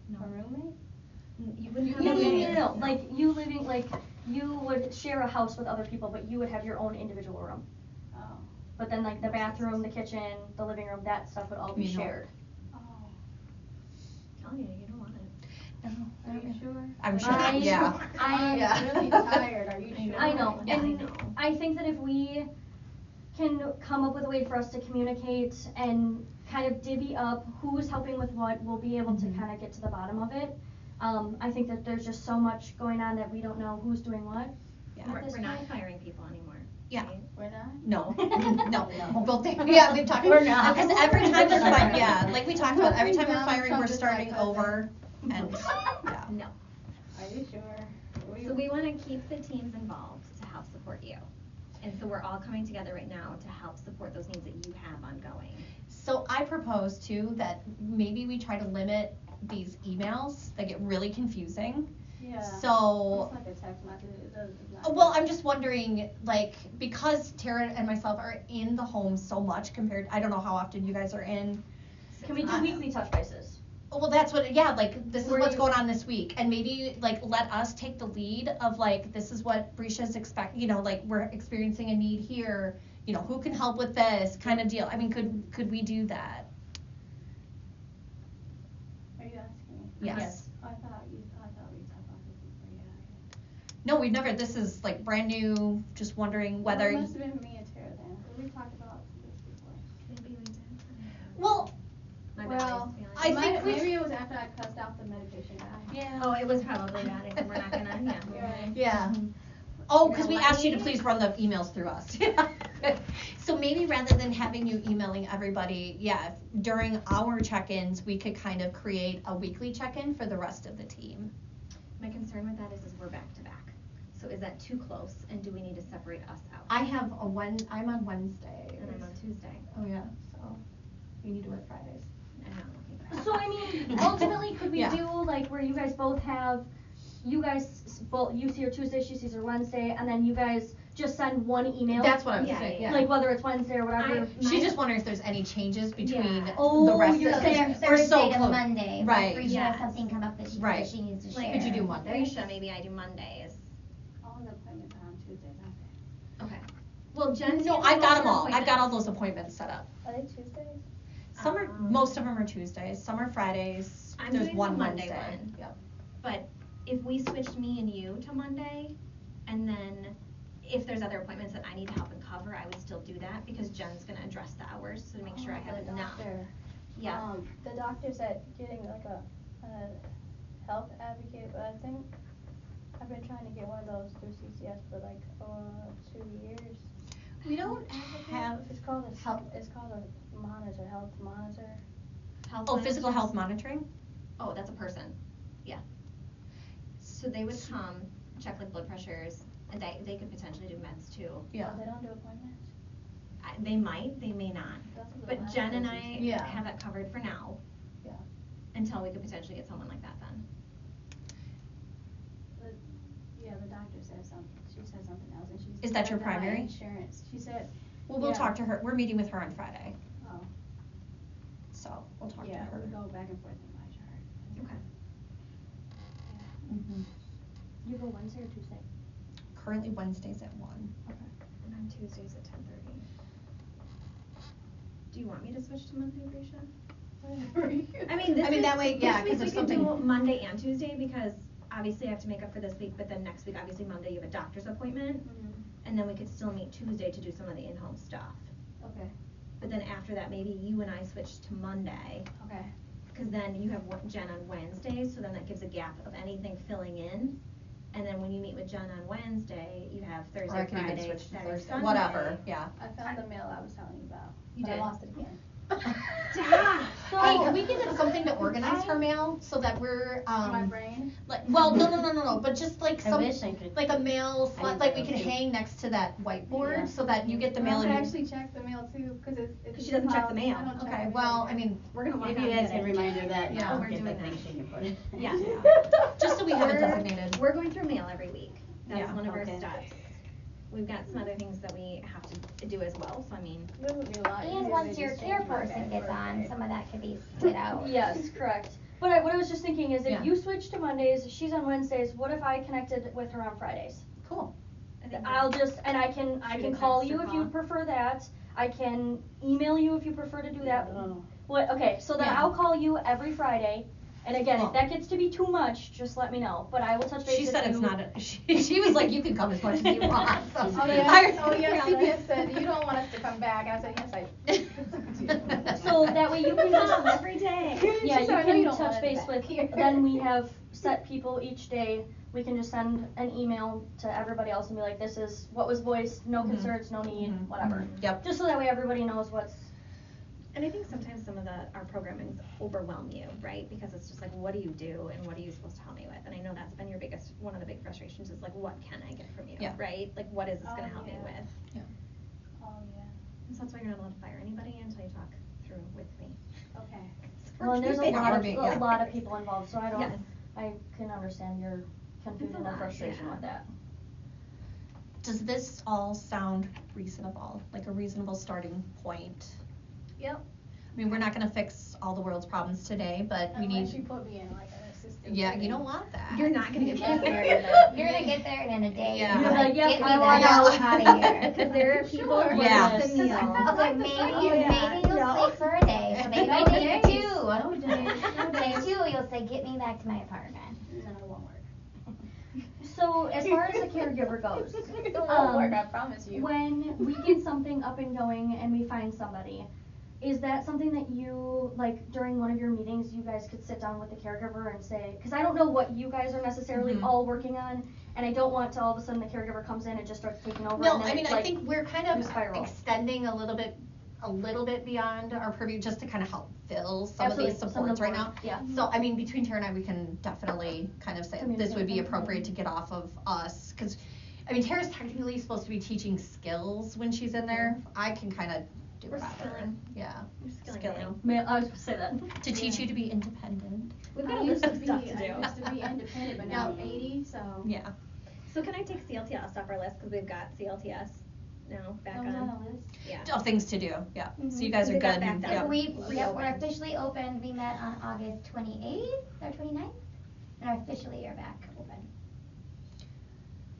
Yeah, A no. roommate? You wouldn't have No, a roommate. like you living, like, you would share a house with other people, but you would have your own individual room. Oh. But then like the bathroom, the kitchen, the living room, that stuff would all be shared. Oh. Oh yeah, you don't want it. Are you sure? I'm sure, yeah. I'm Yeah. really tired, are you sure? I know, Yeah, I and know. I think that if we can come up with a way for us to communicate and kind of divvy up who's helping with what, we'll be able to kind of get to the bottom of it. I think that there's just so much going on that we don't know who's doing what. Yeah. at this We're not point. hiring people anymore. Yeah. right? We're not? No, no, well, yeah, we've talked. We're not. Because every time we're We're not. firing, yeah, like we talked about, every time we're Donald firing, Trump we're is my starting cousin. over, and, yeah. No. Are you sure? So we want to keep the teams involved to help support you. And so we're all coming together right now to help support those needs that you have ongoing. So I propose too that maybe we try to limit these emails that get really confusing. Yeah. So, It's like a text message, it's not. well, I'm just wondering, like, because Tara and myself are in the home so much compared, I don't know how often you guys are in. Can we do weekly touch bases? Well, that's what, yeah, like, this is Where what's you- going on this week, and maybe, like, let us take the lead of, like, this is what Brisha's like, we're experiencing a need here, who can help with this kind of deal. I mean, could we do that? Are you asking me? Yes. I thought we talked about this before, yeah. No, we've never, this is, like, brand new, just wondering whether. Well, it must have been me and Tara then, we talked about this before. Maybe we did. Well, My bad, Well, feel I like- think we- maybe it was after I cussed out the medication guy. yeah. Oh, it was probably that. I said we're not gonna, yeah. Yeah. Yeah. Oh, because we You're asked you to lucky. please run the emails through us. So maybe rather than having you emailing everybody, yeah, during our check-ins, we could kind of create a weekly check-in for the rest of the team. My concern with that is we're back to back. So is that too close and do we need to separate us out? I'm on Wednesday. And I'm on Tuesday. Oh, yeah, so you need to work Fridays. And I'm looking back. So I mean, ultimately, could we Yeah. do like where you guys both have, you see her Tuesday, she sees her Wednesday, and then you guys just send one email? That's what I was Yeah, saying, yeah. yeah. Like whether it's Wednesday or whatever. She's just wondering if there's any changes between Yeah. Oh, the rest you're of saying the, we're so Thursday to close. Monday. Right. Brisha Yes. has something come up that she Right. that she needs to Like, share. Could you do Monday? Risha, maybe I do Mondays. All the appointments are on Tuesdays, aren't they? Okay. Well, Jen's. No, I've got them all, I've got all those appointments set up. Are they Tuesdays? Some are, most of them are Tuesdays, some are Fridays, I'm there's doing one the Monday Wednesday. one. Yep. But if we switched me and you to Monday, and then if there's other appointments that I need to help and cover, I would still do that because Jen's gonna address the hours to make sure I have The enough. doctor. Yeah. The doctor said getting like a health advocate, but I think I've been trying to get one of those through CCS for like 2 years. We don't have, It's called a health- It's called a monitor, health monitor. oh, physical health monitoring? Oh, that's a person. Yeah. So they would come, check like blood pressures, and they could potentially do meds too. Yeah. Oh, they don't do appointments. They might, they may not. That's what the But last Jen and person I said. Yeah. have that covered for now. Yeah. Until we could potentially get someone like that then. Yeah, the doctor said something. She said something else, and she's. Is that your looked at my primary? Insurance. She said. Well, we'll Yeah. talk to her, we're meeting with her on Friday, Oh. so we'll talk to Yeah, her. we go back and forth in my chart. Okay. Mhm. You go Wednesday or Tuesday? Currently Wednesdays at 1. And on Tuesdays at 10:30. Do you want me to switch to Monday, Risha? I mean, this I mean, that way, yeah, this 'cause week if we could do something- Monday and Tuesday because obviously I have to make up for this week, but then next week, obviously Monday you have a doctor's appointment. And then we could still meet Tuesday to do some of the in-home stuff. Okay. But then after that, maybe you and I switch to Monday. Okay. Cause then you have Jen on Wednesday, so then that gives a gap of anything filling in. And then when you meet with Jen on Wednesday, you have Or I Thursday, can even Friday, switch to Saturday, Thursday, Sunday. whatever, yeah. I found the mail I was telling you about. You but did? I lost it again. Hey, can we get something to organize her mail so that we're, My brain. like, well, no, but just like I some, wish I could. like a mail I slot, need like those we could too. hang next to that whiteboard Yeah. so that you get the I mail have and to you. actually check the mail too, cause it's. 'Cause she doesn't check the mail. I don't check Okay, the mail well, either. I mean, We're gonna walk Maybe out that's and a get it. reminder that Yeah. you We're get the doing thing that. she can put it. Yeah. just so we have it We're- designated. We're going through mail every week. That's Yeah, one of our okay. steps. We've got some other things that we have to do as well, so I mean. This would be a lot easier And to once your just care change my person gets on, birthday. some of that could be split out. Yes, correct. But what I was just thinking is if Yeah. you switch to Mondays, she's on Wednesdays, what if I connected with her on Fridays? I'll just, and I can Shoot a call text you or if call. you prefer that. I can email you if you prefer to do that. Oh. What, okay, so then Yeah. I'll call you every Friday. And again, Oh. if that gets to be too much, just let me know. But I will touch base She with said you. it's not, she was like, you can come as much as you want, so. Oh yeah, CPS said, you don't want us to come back, and I said, yes, I do. So that way you can just, every day. yeah, She you said, "I know can you don't want touch us base back with, here." then we have set people each day. We can just send an email to everybody else and be like, this is what was voiced, no Mhm. concerns, no need, Mhm. whatever. Yep. Just so that way everybody knows what's. And I think sometimes some of our programmings overwhelm you, right? Because it's just like, what do you do and what are you supposed to help me with? And I know that's been your one of the big frustrations is like, what can I get from you, Yeah. right? Like, what is this Oh, gonna help me yeah. with? Oh, yeah, And so that's why you're not allowed to fire anybody until you talk through with me. okay. Well, and there's a Yeah, lot we're of, being- a yeah. lot of people involved, so I don't, Yes. I can understand your confusion lot, and frustration yeah. with that. Does this all sound reasonable, like a reasonable starting point? Yep. I mean, we're not gonna fix all the world's problems today, but we Unless you need, put me in like an assistant. yeah, you living. don't want that. You're not gonna get that. You're gonna get there in a day. Yeah. You're You're like, yep, get me I the want hell out. out of here. Cause there are people Sure. who Yeah. want the meal. Okay, maybe, Oh, yeah. maybe you'll sleep for a day, so maybe No day days. two. No days. No Day days. 2, you'll say, get me back to my apartment. No, it won't work. So as far as the caregiver goes, It won't work, I promise you. when we get something up and going and we find somebody, is that something that you, like, during one of your meetings, you guys could sit down with the caregiver and say, because I don't know what you guys are necessarily Mhm. all working on, and I don't want to all of a sudden the caregiver comes in and just starts taking over. No, and then I mean, it's I like, think we're kind we of spiral. extending a little bit beyond our purview, just to kind of help fill some of Absolutely, these some of supports the right now. board, yeah. So, I mean, between Tara and I, we can definitely kind of say, this would be Communicate. appropriate to get off of us, cause, I mean, Tara's technically supposed to be teaching skills when she's in there. I can kind of do We're better, skilling. yeah. We're skilling I was gonna say that. To teach you to be independent. We've I got a used list to of be, stuff to do. I used to be independent, but now I'm 80, so. Yeah. So can I take CLTS off our list, cause we've got CLTS now back That was on? on the list. Yeah. Of things to do, yeah. So you guys are We got good. back yeah. down. So we're Reopened. officially open. We met on August 28th or 29th, and officially are back open.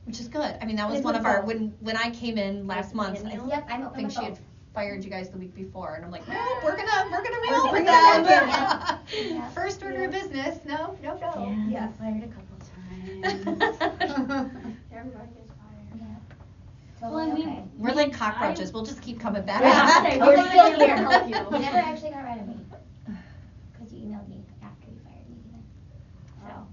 Which is good. I mean, that was It's one with of our, both. when I came in last month, I Yep, I'm open think with she had both. fired you guys the week before, and I'm like, no, we're gonna reopen bring it them. back Yeah. First order of business, no. Yeah, fired a couple times. Everybody gets fired. Yeah. Well, and Totally okay. We're like cockroaches, we'll just keep coming back. Yeah, say, We're we're still still here. here to help You you. never actually got rid of me. Because you emailed me after you fired me even. So.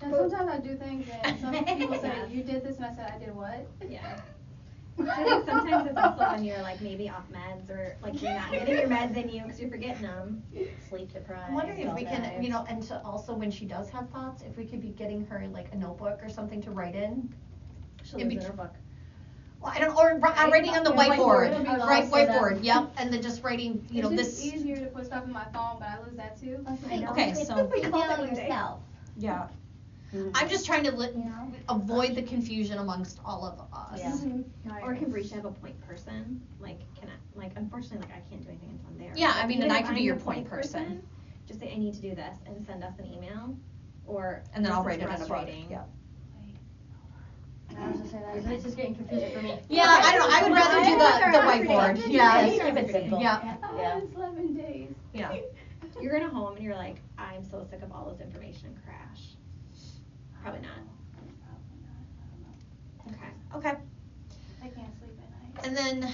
And sometimes I do things and some people say, you did this, and I said, I did what? Yeah. I think sometimes it's also when you're like maybe off meds or like you're not getting your meds in you because you're forgetting them. Sleep deprived. I'm wondering if all we can, that. you know, and to also when she does have thoughts, if we could be getting her like a notebook or something to write in. She'll In lose in bet- her book. Well, I don't, or writing on the Yeah, whiteboard. whiteboard, It'll be right, lost in them. whiteboard, yep, and then just writing, you know, It's this. just easier to put stuff in my phone, but I lose that too. I know. Okay, You could so- email yourself, Yeah. Mhm. I'm just trying to you know? avoid the confusion amongst all of us. Yeah. Or can Brisha have a point person? Like, can I, like, unfortunately, like, I can't do anything until I'm there. Yeah, But I mean, even and I if could be I'm your the point person. Just say, I need to do this, and send us an email, or. And then I'll this is write it in a book, frustrating. yeah. I was gonna say that, this is getting confusing for me. Yeah, I don't know, I would rather do the whiteboard, yeah. Just keep it simple. Yeah, Yeah. It's 11 days. yeah. You're gonna home and you're like, I'm so sick of all this information, crash. Probably not. Okay. Okay. I can't sleep at night.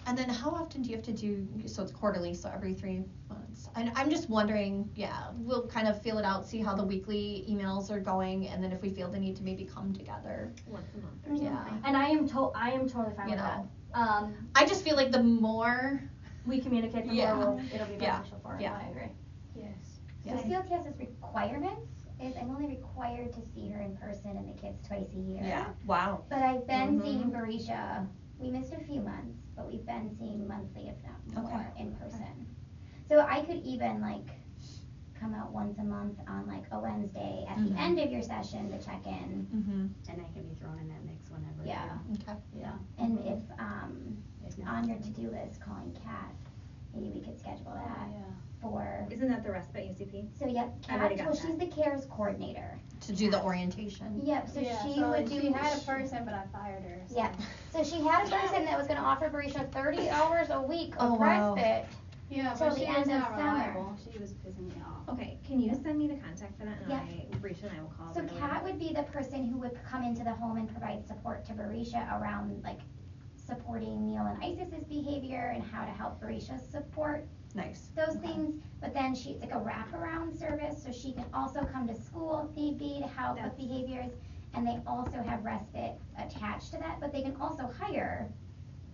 And then how often do you have to do, so it's quarterly, so every 3 months. And I'm just wondering, yeah, we'll kind of feel it out, see how the weekly emails are going, and then if we feel the need to maybe come together. Once a month or something. Yeah. And I am totally fine You with that. know. I just feel like the more, We communicate the Yeah. more it'll be Yeah. beneficial for us, Yeah. I agree. Yes. So CLTS's requirements is I'm only required to see her in person and the kids twice a year. yeah, wow. But I've been Mhm. seeing Barisha, we missed a few months, but we've been seeing monthly if not more Okay. in person. So I could even like come out once a month on like a Wednesday at Mhm. the end of your session to check in. Mm-hmm, And I can be thrown in that mix whenever. Yeah. okay. Yeah. And Mm-hmm. if If not, on your to-do list calling Kat, maybe we could schedule that. Yeah. for, Isn't that the respite UCP? so yep, I've already Kat, got well, she's that. the CARES coordinator. To do the orientation. Yep, so Yeah, she so would do. she had a person, but I fired her. So. Yeah, so she had a person that was gonna offer Berisha 30 hours a week Oh, of wow. respite. Yeah, Till but the she end was of not summer. reliable. She was pissing me off. Okay, can you send me the contact for that and Yeah. Brisha and I will call So right away. Kat would be the person who would come into the home and provide support to Berisha around like supporting Neil and Isis's behavior and how to help Berisha support Nice. those things. But then she's like a wraparound service, so she can also come to school if need be to help with behaviors. And they also have respite attached to that, but they can also hire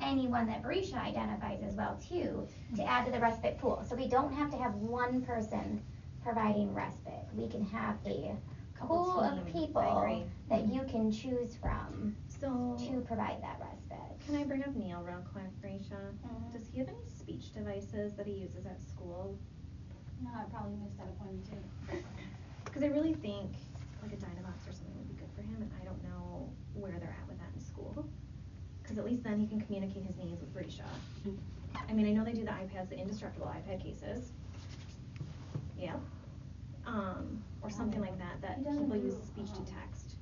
anyone that Berisha identifies as well too, to add to the respite pool. So we don't have to have one person providing respite. We can have a pool of team. I people agree. that you can choose from So, to provide that respite. can I bring up Neil real quick, Brisha? Mhm. Does he have any speech devices that he uses at school? No, I probably missed that appointment too. Because I really think like a Dynavox or something would be good for him, and I don't know where they're at with that in school. Because at least then he can communicate his needs with Brisha. I mean, I know they do the iPads, the indestructible iPad cases. Yeah. Or something like that, that He doesn't people use do, speech to text.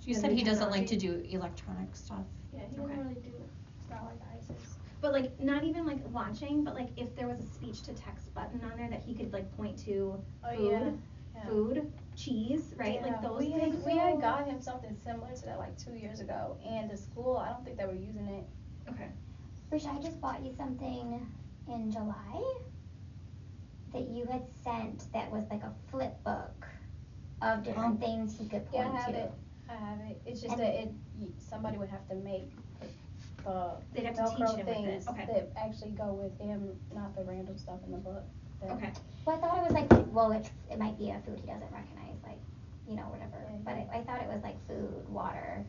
You said he doesn't like to do electronic stuff. Yeah, he doesn't Okay. really do. It's not like ISIS. But like, not even like watching, but like if there was a speech to text button on there that he could like point to Oh, food, yeah. Yeah. food, cheese, right? Yeah, Like those we things. had got him something similar to that like 2 years ago, and the school, I don't think they were using it. Okay. Berisha, I just bought you something in July that you had sent that was like a flip book of different things he could Yeah, point I have to. it. I have it. It's just And- that somebody would have to make the They'd have to teach Velcro him with it. things Okay. that actually go with him, not the random stuff in the book. that- Okay. Well, I thought it was like, well, it might be a food he doesn't recognize, like, you know, whatever. Yeah, But I thought it was like food, water,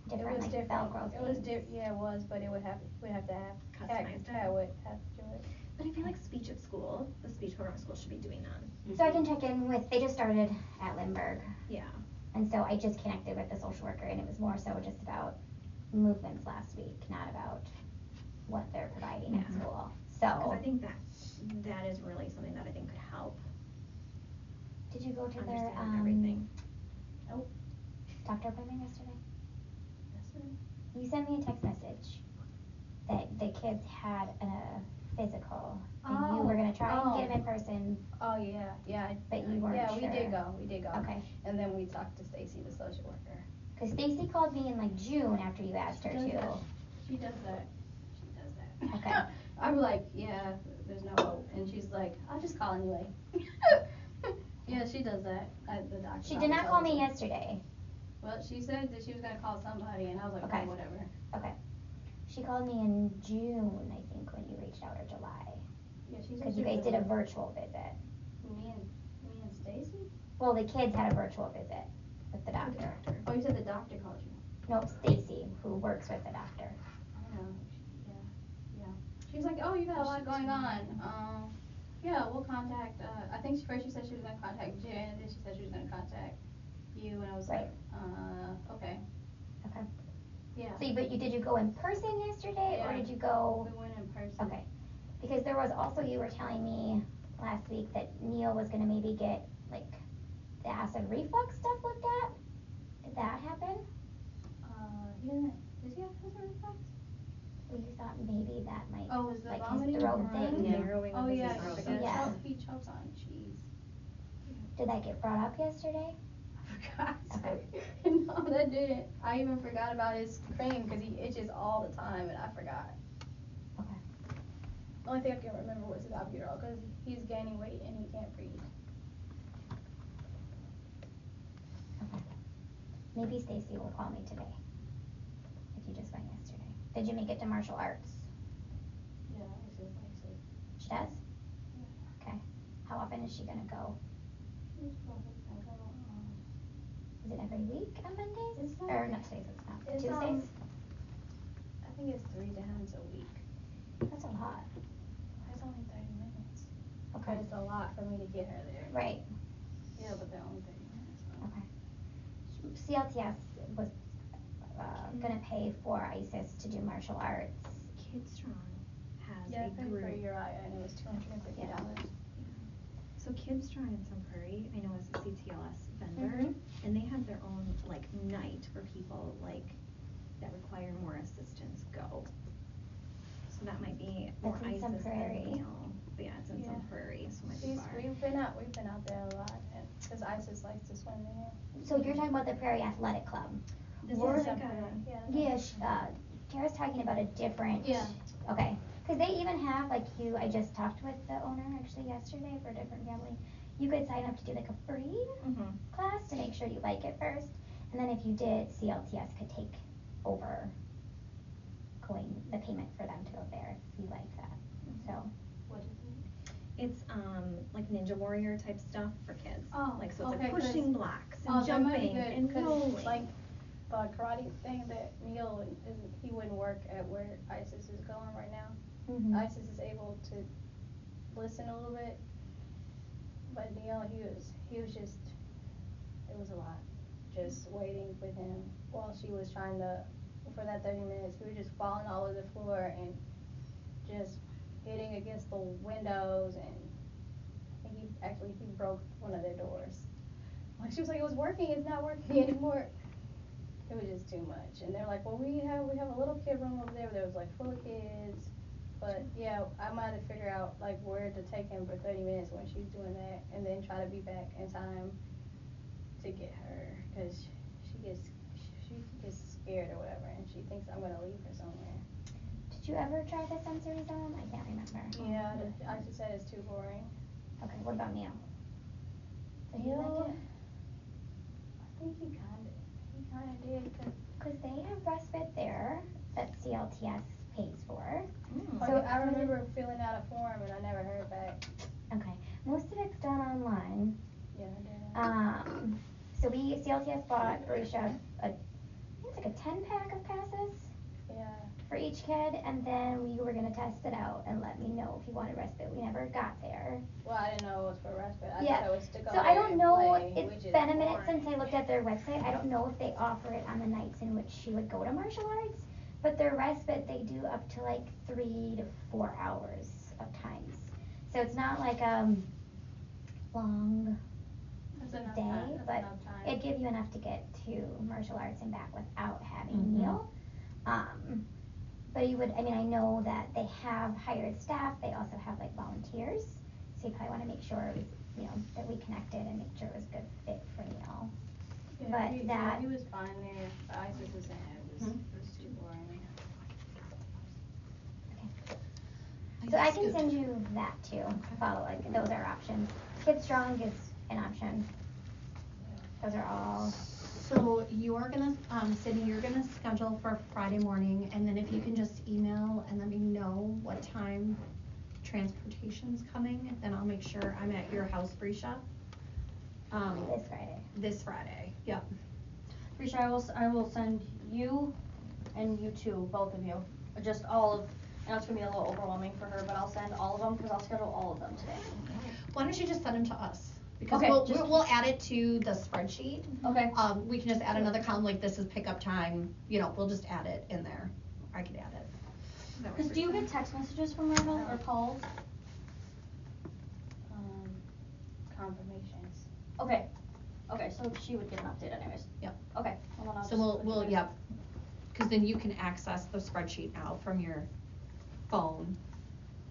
It different was like different. Velcro It was things. yeah, it was, but we'd have to have Customized Cat would have to do it. But I feel like speech at school, the speech program at school should be doing that. So I can check in with, they just started at Lindbergh. Yeah. And so I just connected with the social worker, and it was more so just about movements last week, not about what they're providing at Yeah. school. Because So, I think that is really something that I think could help did you go to their, understand everything. doctor appointment yesterday? Yesterday? You sent me a text message that the kids had a physical, and you were gonna try and get them in person, Oh yeah. but you weren't Yeah, sure. we did go. Okay, And then we talked to Stacy, the social worker. cause Stacy called me in like June after you asked her She does to. that. She does that. She does that. Okay. I'm like, yeah, there's no hope. And she's like, I'll just call anyway. Yeah, she does that. The doctor. She did not call me yesterday. Well, she said that she was gonna call somebody, and I was like, okay, Okay. whatever. Okay. She called me in June, I think, when you reached out, or July. Yeah, she said Cause she you was guys did a gonna- virtual visit. Me and Stacy? Well, the kids had a virtual visit with the doctor. Oh, you said the doctor called you. No, Stacy, who works with the doctor. I know. Yeah. She was like, oh, you got a lot going on. Yeah, we'll contact. I think first she said she was gonna contact Jen, and then she said she was gonna contact you, and I was like, okay. Okay. Yeah. So, but did you go in person yesterday, or Yeah. did you go? We went in person. Okay. Because there was also, you were telling me last week that Neil was gonna maybe get, like, the acid reflux stuff looked at. Did that happen? He doesn't. Does he have acid reflux? Well, you thought maybe that might, Oh, was the like vomiting? his throat or- thing? Yeah. Narrowing Oh of his yeah, esophagus. Yeah. he chokes on cheese. Did that get brought up yesterday? I forgot. Okay. No, that didn't. I even forgot about his cream because he itches all the time, and I forgot. Okay. The only thing I can remember was his albuterol because he's gaining weight and he can't breathe. Okay. Maybe Stacy will call me today. If you just went yesterday. Did you make it to martial arts? Yeah, it's just like so. She does? Okay. How often is she gonna go? He's probably gonna go. Is it every week on Mondays? It's not- Or not Tuesdays, it's not. it's, Tuesdays? I think it's 3 times a week. That's a lot. It's only 30 minutes. Okay. But it's a lot for me to get her there. Right. Yeah, but they're only 30 minutes. So. Okay. CLTS was gonna pay for ISIS to do martial arts. Kid Strong has Yeah, a I paid group. for Uriah and it was $250. So Kids Strong in Sun Prairie, I know is a CTLS vendor, and they have their own like night where people like that require more assistance go. So that might be more That's in Sun ISIS than Prairie. Neil. But yeah, it's in Sun Prairie, so it might be far. We've been out there a lot, because ISIS likes to swim there. So you're talking about the Prairie Athletic Club. This We're- is Sun Prairie, Yeah, Tara's talking about a different. Yeah. Okay, because they even have like I just talked with the owner actually yesterday for a different family. You could sign up to do like a free class to make sure you like it first, and then if you did, CLTS could take over the payment for them to go there if you like that. So. What is it? It's like Ninja Warrior type stuff for kids. Oh, like so it's okay, like pushing blocks and that might be jumping good, and 'cause, rolling. like, the karate thing that Neil he wouldn't work at where ISIS is going right now. ISIS is able to listen a little bit, but Neil, he was just, it was a lot, just waiting with him while she was trying to, for that 30 minutes, we were just falling all over the floor and just hitting against the windows, and I think he broke one of their doors. Like, she was like, it was working, it's not working anymore. It was just too much. And they're like, well, we have a little kid room over there that was like full of kids. But yeah, I might have to figure out like where to take him for 30 minutes when she's doing that, and then try to be back in time to get her, because she gets scared or whatever, and she thinks I'm gonna leave her somewhere. Did you ever try the sensory zone? I can't remember. Yeah, I just said it's too boring. Okay, what about Neil? Did he like it? I think he kinda did. Because they have respite there that CLTS pays for. So I remember filling out a form and I never heard back. Okay, most of it's done online. Yeah, I did. So CLTS bought Barisha I think it's like a 10-pack of passes Yeah. for each kid, and then we were gonna test it out and let me know if he wanted respite. We never got there. Well, I didn't know it was for respite. I Yeah. thought it was to go So I there don't and know, play, it's which is been a minute boring. since I looked at their website. I don't know if they offer it on the nights in which she would go to martial arts, but their respite, they do up to like 3 to 4 hours of times. So it's not like long That's enough day, time. That's but enough time. it'd give you enough to get to martial arts and back without having meal. But you would, I mean, I know that they have hired staff, they also have like volunteers, so you probably wanna make sure it was, that we connected and make sure it was a good fit for Neil. Yeah, But he was fine there. The ISIS was saying it was too boring. So I can send you that too, follow, like, those are options. Kids Strong is an option. Those are all, So you're gonna, Sydney, you're gonna schedule for Friday morning, and then if you can just email and let me know what time transportation's coming, then I'll make sure I'm at your house, Brescia. this Friday. This Friday, yep. Risha, I will send you and you two, both of you, just all of, I know it's gonna be a little overwhelming for her, but I'll send all of them, because I'll schedule all of them today. Why don't you just send them to us? Because Okay, we'll add it to the spreadsheet. Okay. We can just add another column, like this is pickup time, we'll just add it in there. I could add it. Because do you get text messages from Myrtle or calls? Confirmations. Okay, so she would get an update anyways. Yep. Okay, well then I'll So just. we'll, yep, cause then you can access the spreadsheet now from your phone.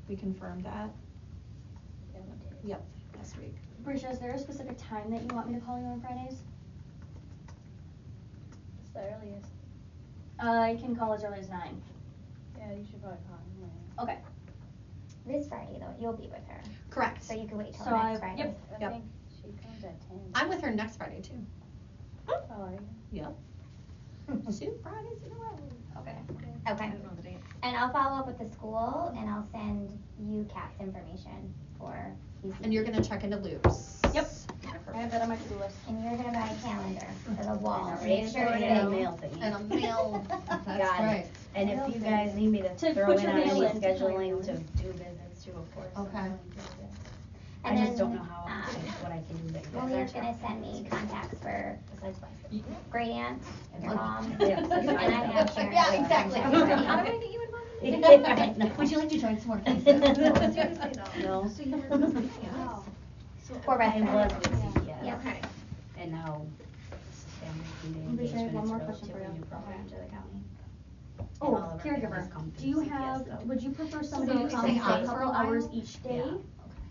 We confirmed that, Yeah, we did. yep, last week. Brisha, is there a specific time that you want me to call you on Fridays? It's the earliest. I can call as early as 9. Yeah, you should probably call him. Okay. This Friday though, you'll be with her, Correct. so you can wait till So next Friday. yep. I Yep. think she comes at 10. I'm with her next Friday too. Oh, are you? Yep. 2 Fridays in a row. Okay. I Okay, don't know the date. and I'll follow up with the school and I'll send you Kat's information for these. And you're gonna check into loops. Yep. I have that on my to-do list. And you're gonna buy a calendar for the wall, And a make razor sure it's and a big. mail thingy. And a mail, that's Got it. right. And if you guys need me to To throw put in your on any mail in. scheduling to do visits too, of course. I'm Okay. willing to do that. I And just then, don't know how, what I can do that you guys Lilia's aren't. gonna send me contacts for Besides bicycle. great aunt, your Okay. mom, Yeah, and that's I fine. have Sharon. Yeah, exactly. How do I get you involved Right, no. Would you like to join some more cases? No. So you're, wow. For I was residents. with CPS. Yeah. Okay. And now this is family community I'm pretty sure I have engagement, one it's a more question for relatively you. new program to the county. And Oh, all of our caregiver. families come Do through you CPS, have, though. would you prefer So somebody they'll to come stay for a on for couple a while? hours each day? Yeah,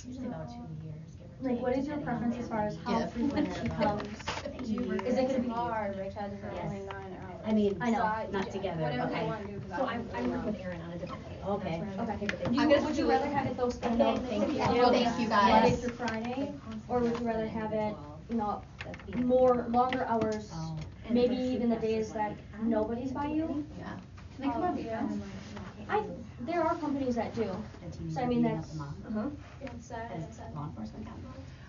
usually about 2 years, give or Like, take, what is your depending on preference as far as the how Yeah. frequent she comes? Is it gonna be? hard because it's Yes. only 9 hours. I mean, I know. not together, Whatever but you I, want to do, 'cause So I I'm can do with Erin on a different day. Okay. Would you rather have it those No, Monday thank you. through No, thank you, guys. Monday through Friday? Or would you rather have it, more, longer hours, Oh. maybe even the days that nobody's by you? Yeah. Can they come on weekends? There are companies that do. The team So I mean, meeting that's, at the mom, It's Saturday, as Sunday. law enforcement count.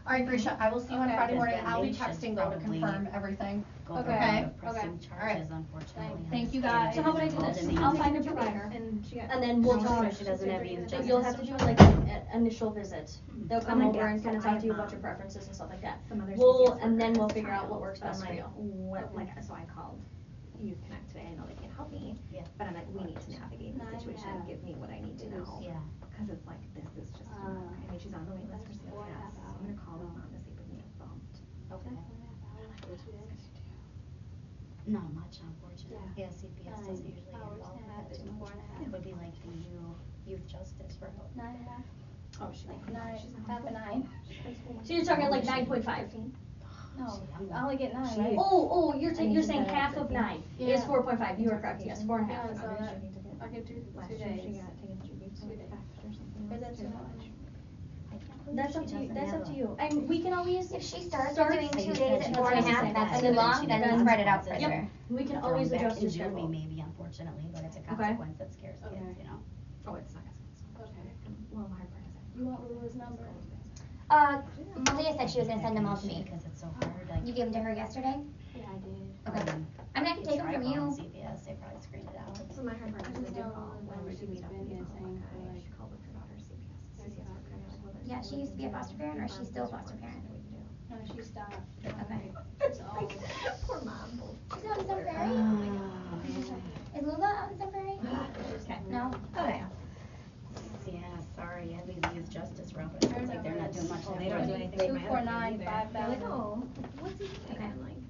All right, Grisha, I will see you on Okay. Friday morning. Because I'll be they should texting though to probably confirm everything. Go Okay. over Okay. the pressing Okay. All right. charges, unfortunately. Thank you, And guys. so how would I do involved this? in the I'll find a incident. provider, And she got. and then we'll She talk. said she doesn't have youth So justice. you'll have to do like an initial visit. They'll come Oh, over yeah. and kind of So I talk to you have, about your preferences and stuff like that. Some other We'll, CPS and then we'll workers figure out what trials, works but I'm best for like, you. What, like, so I called Youth Connect today, I know they can't help me, Yeah. but I'm like, we need to navigate the situation, give me what I need to know. Yeah. Cause it's like, this is just, too much. I mean, she's on the wait list for CPS, so I'm gonna call the mom to see if we can get bumped. Okay. Not much, unfortunately. Yeah, CPS doesn't usually get involved with that too much. It would be like the youth justice route. 9.5. Oh, she's like, Nine, she's not. half a 9. So you're talking like 9.5. No, I only get 9, right? Oh, you're I mean, you're she's saying got half of 9 is Yeah. 4.5. You are correct. Yes, 4.5. Yeah, so I'm that, struggling to get- I can do Last 2 year she days. got taken to weeks 2 with days. theft or something. Is that too much? That's up to you. That's up to you. And we can always If she starts Start- doing I 2 just days said at she 4.5, doesn't and that's say too that. long, She then doesn't spread it out consequences. further. we can Throw always them back adjust in your June, schedule. maybe, unfortunately, but it's a Okay. consequence that scares kids, Okay. you know? Oh, it's not gonna. Okay. Well, the hard part is You want Lula's number? Malia said she was gonna send them all to me. Because it's so hard, like. You gave them to her yesterday? Yeah, I did. Okay. I mean, I can take them from Try calling you. CPS, they probably screened it out. So my hard part is I I just did know call that when she she's beat up been the missing for, guy. like, She called with her daughter's CPS worker. They're like, well, there's Yeah, nothing she we used to can be a do. foster parent, or she's still a foster parent? What do we do? No, she stopped. Okay. It's all. Poor mom. She's out in Sun Prairie? Is Lula out in Sun Prairie? Okay. No? Okay. Yeah, sorry, at least youth justice route, but it sounds like they're not doing much. Well, they don't do anything with my other kids either. 249-5000. They're like, oh, what's he doing? Okay. I'm like,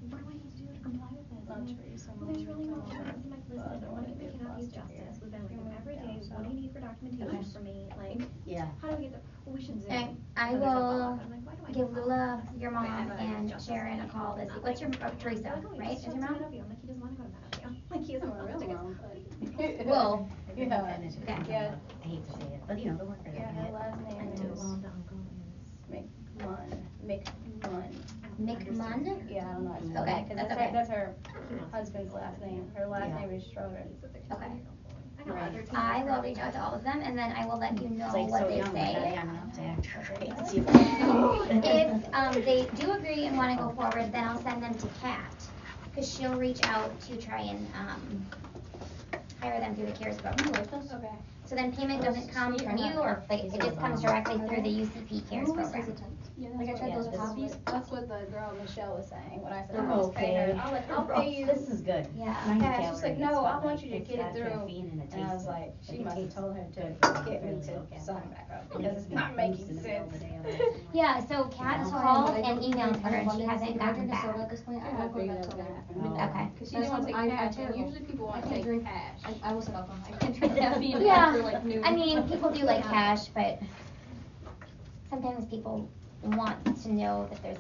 what do I need to do to comply with this? Not And they're, true, some well, there's really no of them options. I'm like, listen, what if we cannot use justice? We've been like, every day, what do you need for documentation for me? Like, Yeah. how do we get the, well, we should Zoom. Okay, I So there's a will follow-up. I'm like, why do I give need follow-up? Lula, your Wait, I mom, thought it was and justice. Sharon a call to see, what's your, Teresa, They're like, oh, he right, just is wants your to mom? Meadowview. I'm like, he doesn't wanna go to Meadowview. Like, he It's doesn't not want real to. long, but. Well, And Yeah. it just Yeah. depends on I hate to say it, but you know, the work rate. Yeah, her last I name know, is well, the uncle is. McMunn. McMunn? Yeah, I don't know how to spell Okay, it, 'cause that's that's okay. her, that's her husband's last name. Her last Yeah. name is Schroeder. Okay. I know other teams I will that- reach out to all of them, and then I will let you know It's like what so they young, like not say. young enough to act her age. It's you. If, they do agree and wanna go forward, then I'll send them to Kat, cause she'll reach out to try and, hire them through the CARES program. Okay. So then payment doesn't come from you, or like, it just comes directly through the UCP CARES Who was program. hesitant? Yeah, Like, I that's tried what- those that's copies. what- That's what the girl Michelle was saying when I said, I'm I'll just pay her. okay. I'll pay you. This is good. Yeah. 90 Yeah, she's like, calories, no, I but, want like, you to it's get it got through. caffeine and it And I was tastes like, good. she It must have tastes told her to good, get me really to low calories. sign back up, It because gives it's me not boost making in the middle of sense. the day, otherwise I'm like- Yeah, so Kat Yeah. called and emailed her, and she hasn't gotten back. Soda at this point, I Yeah, won't go to I bed figured till that then. was gonna Okay. Cause she That's didn't want to what take I'm cash, and terrible. usually people I want to can't take drink- cash. I will sit alcohol. I can't drink caffeine Yeah, after like noon. I mean, people do like cash, but sometimes people want to know that there's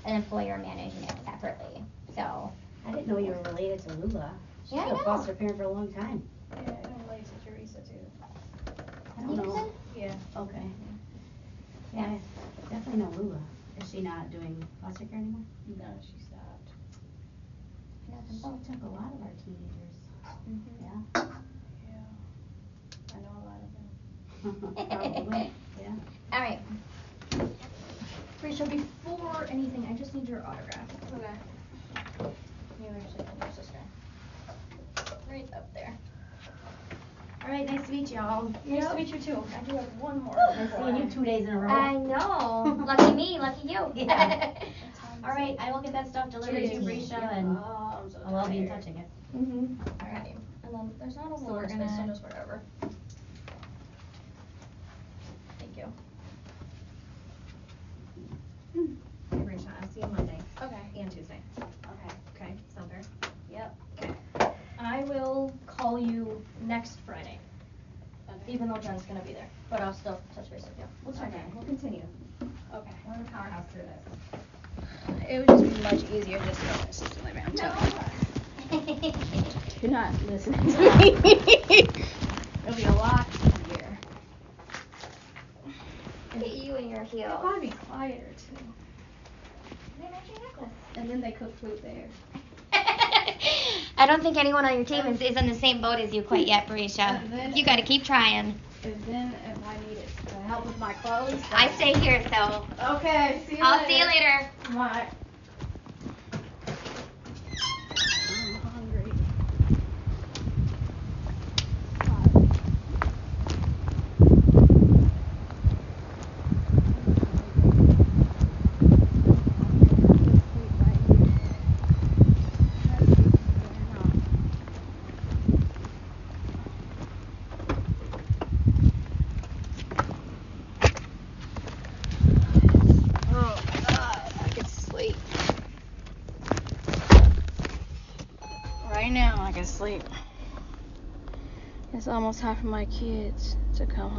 an employer managing it separately, so. I didn't know you were related to Lula. She's Yeah, I been a know. foster parent for a long time. Yeah, I'm related to Teresa too. I don't know. Stevenson? Yeah. Okay. Yeah. I definitely know Lula. Is she not doing foster care anymore? No, she stopped. She took a lot of our teenagers. Mhm. Yeah. Yeah. I know a lot of them. Probably, yeah. All right, Risha, before anything, I just need your autograph. Okay. You were just your sister. Right up there. All right, nice to meet y'all. Nice to meet you too. I do have one more. Nice seeing you 2 days in a row. I know, lucky me, lucky you. Yeah. All right, I will get that stuff delivered to Cheers. Risha and Oh, I'm so I'll be in tired. touch, I guess. Mhm. Alrighty. And then there's not a whole So lot we're of space, so gonna- just wherever. Thank you. call you next Friday. Even though Jen's gonna be there, but I'll still touch base with you. We'll check Okay, in. we'll continue. Okay. We're in the powerhouse through this. It would just be much easier just to go to the assistant living. I'm telling you. You're not listening to me. It'll be a lot easier. Get you in your It'll heels. probably be quieter too. They match your necklace. And then they cook food there. I don't think anyone on your team is in the same boat as you quite yet, Barisha. And then- You gotta keep trying. And then if I need it to help with my clothes. I stay here, so Okay, see you I'll later. see you later. Bye. I'm hungry. Oh God, I could sleep. Right now, I can sleep. It's almost time for my kids to come home.